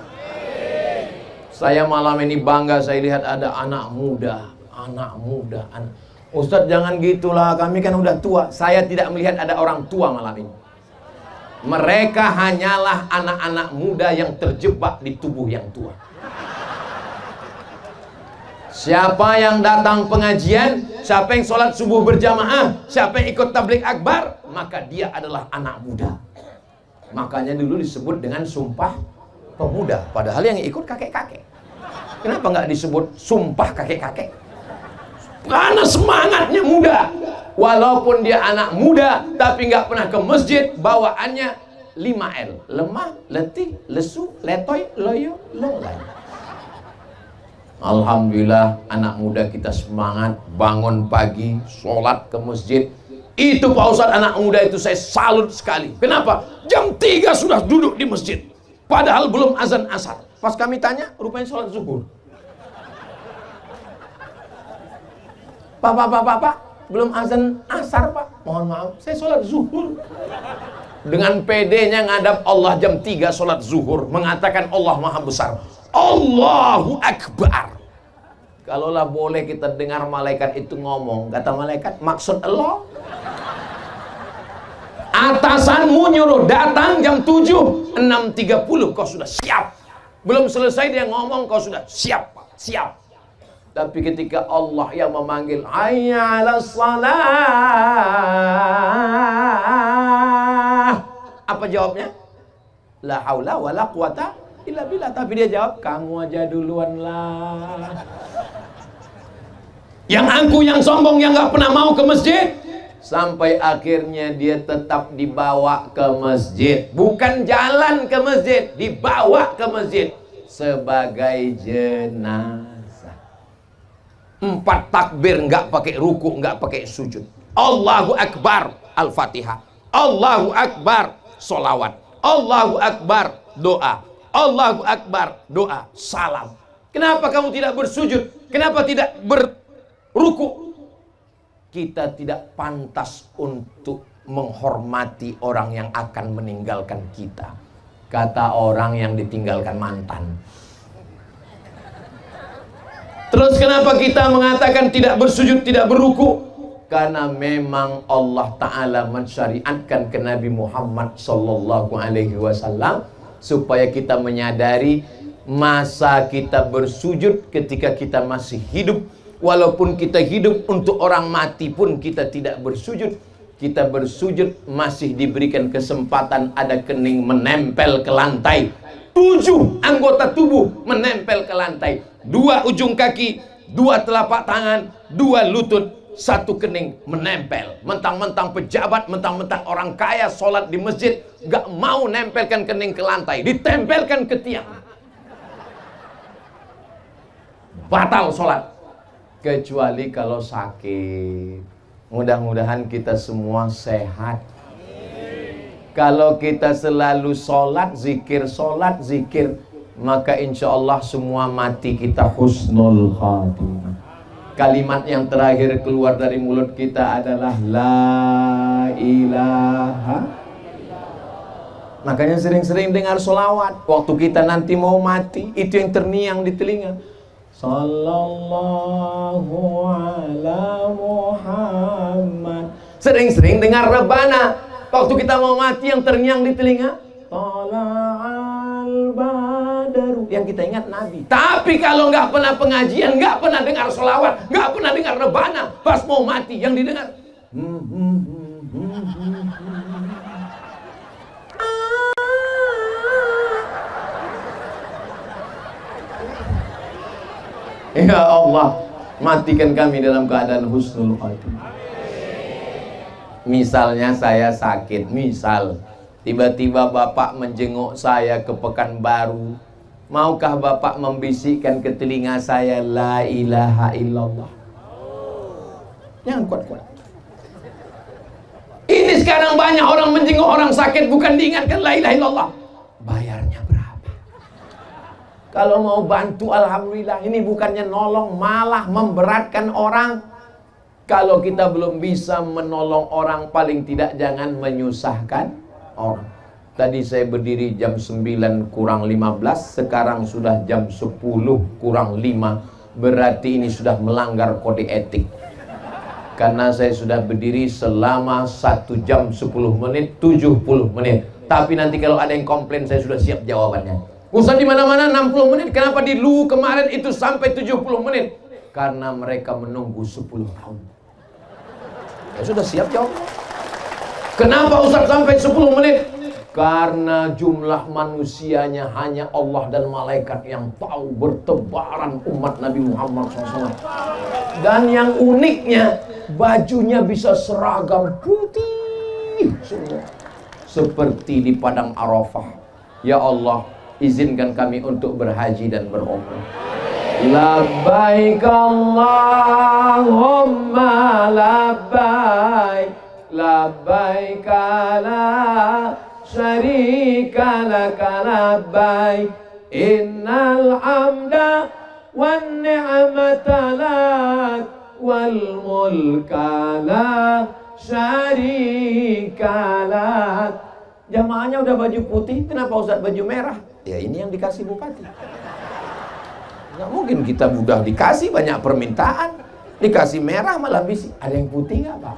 Saya malam ini bangga, saya lihat ada anak muda. Ustadz jangan gitulah, kami kan udah tua. Saya tidak melihat ada orang tua malam ini. Mereka hanyalah anak-anak muda yang terjebak di tubuh yang tua. Siapa yang datang pengajian, siapa yang sholat subuh berjamaah, siapa yang ikut tabligh akbar, maka dia adalah anak muda. Makanya dulu disebut dengan sumpah pemuda. Padahal yang ikut kakek-kakek. Kenapa nggak disebut sumpah kakek-kakek? Karena semangatnya muda. Walaupun dia anak muda, tapi nggak pernah ke masjid, bawaannya 5L. Lemah, letih, lesu, letoy, loyo, lolai. Alhamdulillah anak muda kita semangat, bangun pagi, sholat ke masjid. Itu Pak Ustadz, anak muda itu saya salut sekali. Kenapa? Jam 3 sudah duduk di masjid, padahal belum azan asar. Pas kami tanya, rupanya sholat zuhur. Pak, belum azan asar Pak. Mohon maaf, saya sholat zuhur. Dengan PD-nya ngadap Allah jam 3 sholat zuhur, mengatakan Allah maha besar. Allahu Akbar. Kalaulah boleh kita dengar malaikat itu ngomong, kata malaikat, maksud Allah, atasanmu nyuruh datang jam 7, 6.30 kau sudah siap. Belum selesai dia ngomong, kau sudah siap, siap. Tapi ketika Allah yang memanggil, hayya 'alas shalah, apa jawabnya? La haula wala quwata illa billah. Tapi dia jawab, kamu aja duluan lah. Yang angkuh, yang sombong, yang gak pernah mau ke masjid, sampai akhirnya dia tetap dibawa ke masjid. Bukan jalan ke masjid, dibawa ke masjid sebagai jenazah. 4 takbir, gak pakai ruku, gak pakai sujud. Allahu Akbar, Al-Fatihah. Allahu Akbar, solawat. Allahu Akbar, doa. Allahu Akbar, doa, salam. Kenapa kamu tidak bersujud? Kenapa tidak berruku? Kita tidak pantas untuk menghormati orang yang akan meninggalkan kita. Kata orang yang ditinggalkan mantan. Terus kenapa kita mengatakan tidak bersujud, tidak berruku? Karena memang Allah Ta'ala mensyariatkan ke Nabi Muhammad SAW supaya kita menyadari masa kita bersujud ketika kita masih hidup. Walaupun kita hidup, untuk orang mati pun kita tidak bersujud. Kita bersujud masih diberikan kesempatan, ada kening menempel ke lantai. 7 anggota tubuh menempel ke lantai. 2 ujung kaki, 2 telapak tangan, 2 lutut, 1 kening menempel. Mentang-mentang pejabat, mentang-mentang orang kaya, sholat di masjid, gak mau nempelkan kening ke lantai, ditempelkan ke tiang. Batal sholat. Kecuali kalau sakit. Mudah-mudahan kita semua sehat. Kalau kita selalu sholat, zikir, maka insya Allah semua mati kita husnul khatimah. Kalimat yang terakhir keluar dari mulut kita adalah la ilaha. Makanya sering-sering dengar sholawat. Waktu kita nanti mau mati, itu yang terngiang di telinga. Sallallahu ala Muhammad. Sering-sering dengar rebana. Waktu kita mau mati, yang terngiang di telinga Tala'al badaru. Yang kita ingat Nabi. Tapi kalau nggak pernah pengajian, nggak pernah dengar sholawat, nggak pernah dengar rebana, pas mau mati yang didengar ya Allah, matikan kami dalam keadaan husnul khotimah. Misalnya saya sakit, misal tiba-tiba Bapak menjenguk saya ke Pekanbaru, maukah Bapak membisikkan ke telinga saya la ilaha illallah? Jangan kuat-kuat. Ini sekarang banyak orang menjenguk orang sakit bukan diingatkan la ilaha illallah. Bayarnya berapa? Kalau mau bantu alhamdulillah, ini bukannya nolong, malah memberatkan orang. Kalau kita belum bisa menolong orang, paling tidak jangan menyusahkan orang. Tadi saya berdiri jam 9 kurang 15, sekarang sudah jam 10 kurang 5. Berarti ini sudah melanggar kode etik. Karena saya sudah berdiri selama 1 jam 10 menit, 70 menit. Tapi nanti kalau ada yang komplain, saya sudah siap jawabannya. Ustaz di mana-mana 60 menit, kenapa di lu kemarin itu sampai 70 menit? Karena mereka menunggu 10 tahun. Ya sudah siap jawab. Kenapa Ustaz sampai 10 menit? Karena jumlah manusianya hanya Allah dan malaikat yang tahu, bertebaran umat Nabi Muhammad SAW. Dan yang uniknya, bajunya bisa seragam putih semua, seperti di padang Arafah. Ya Allah, izinkan kami untuk berhaji dan berumrah. Labbaik Allahumma labbaik, labbaik la syarika laka labbaik, innal hamda wan ni'mata lak wal mulka la syarika lak. Jamaahnya udah baju putih, kenapa Ustaz baju merah? Ya ini yang dikasih bupati. Nggak mungkin kita udah dikasih banyak permintaan, dikasih merah malah bisik. Ada yang putih nggak Pak?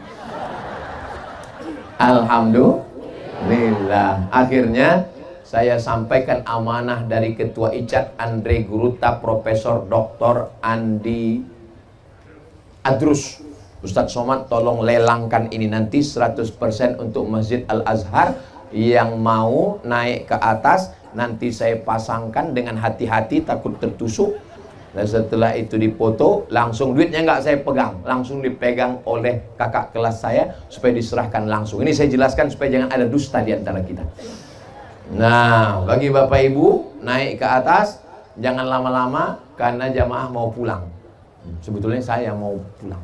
Alhamdulillah. Akhirnya saya sampaikan amanah dari Ketua ICAT Andre Guruta, Profesor Dr. Andi Adrus. Ustadz Somad tolong lelangkan ini nanti 100% untuk Masjid Al-Azhar. Yang mau naik ke atas nanti saya pasangkan dengan hati-hati, takut tertusuk. Dan setelah itu dipoto, langsung duitnya nggak saya pegang, langsung dipegang oleh kakak kelas saya supaya diserahkan langsung. Ini saya jelaskan supaya jangan ada dusta di antara kita. Nah, bagi Bapak Ibu naik ke atas jangan lama-lama karena jamaah mau pulang. Sebetulnya saya mau pulang.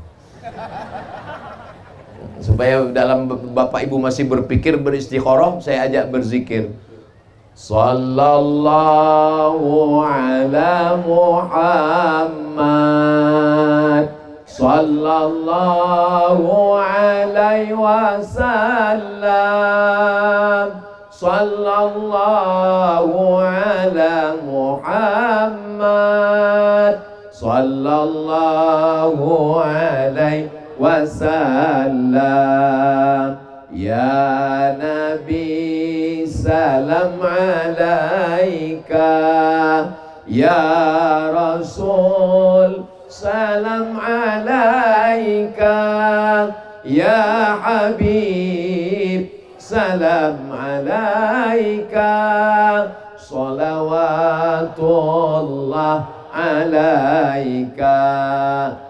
Supaya dalam Bapak Ibu masih berpikir beristikharah, saya ajak berzikir. Sallallahu ala Muhammad, sallallahu alaihi wasallam, sallallahu ala Muhammad, sallallahu alaihi wasallam. Ya Nabi salam alaika, ya Rasul salam alaika, ya Habib salam alaika, salawatullah alaika.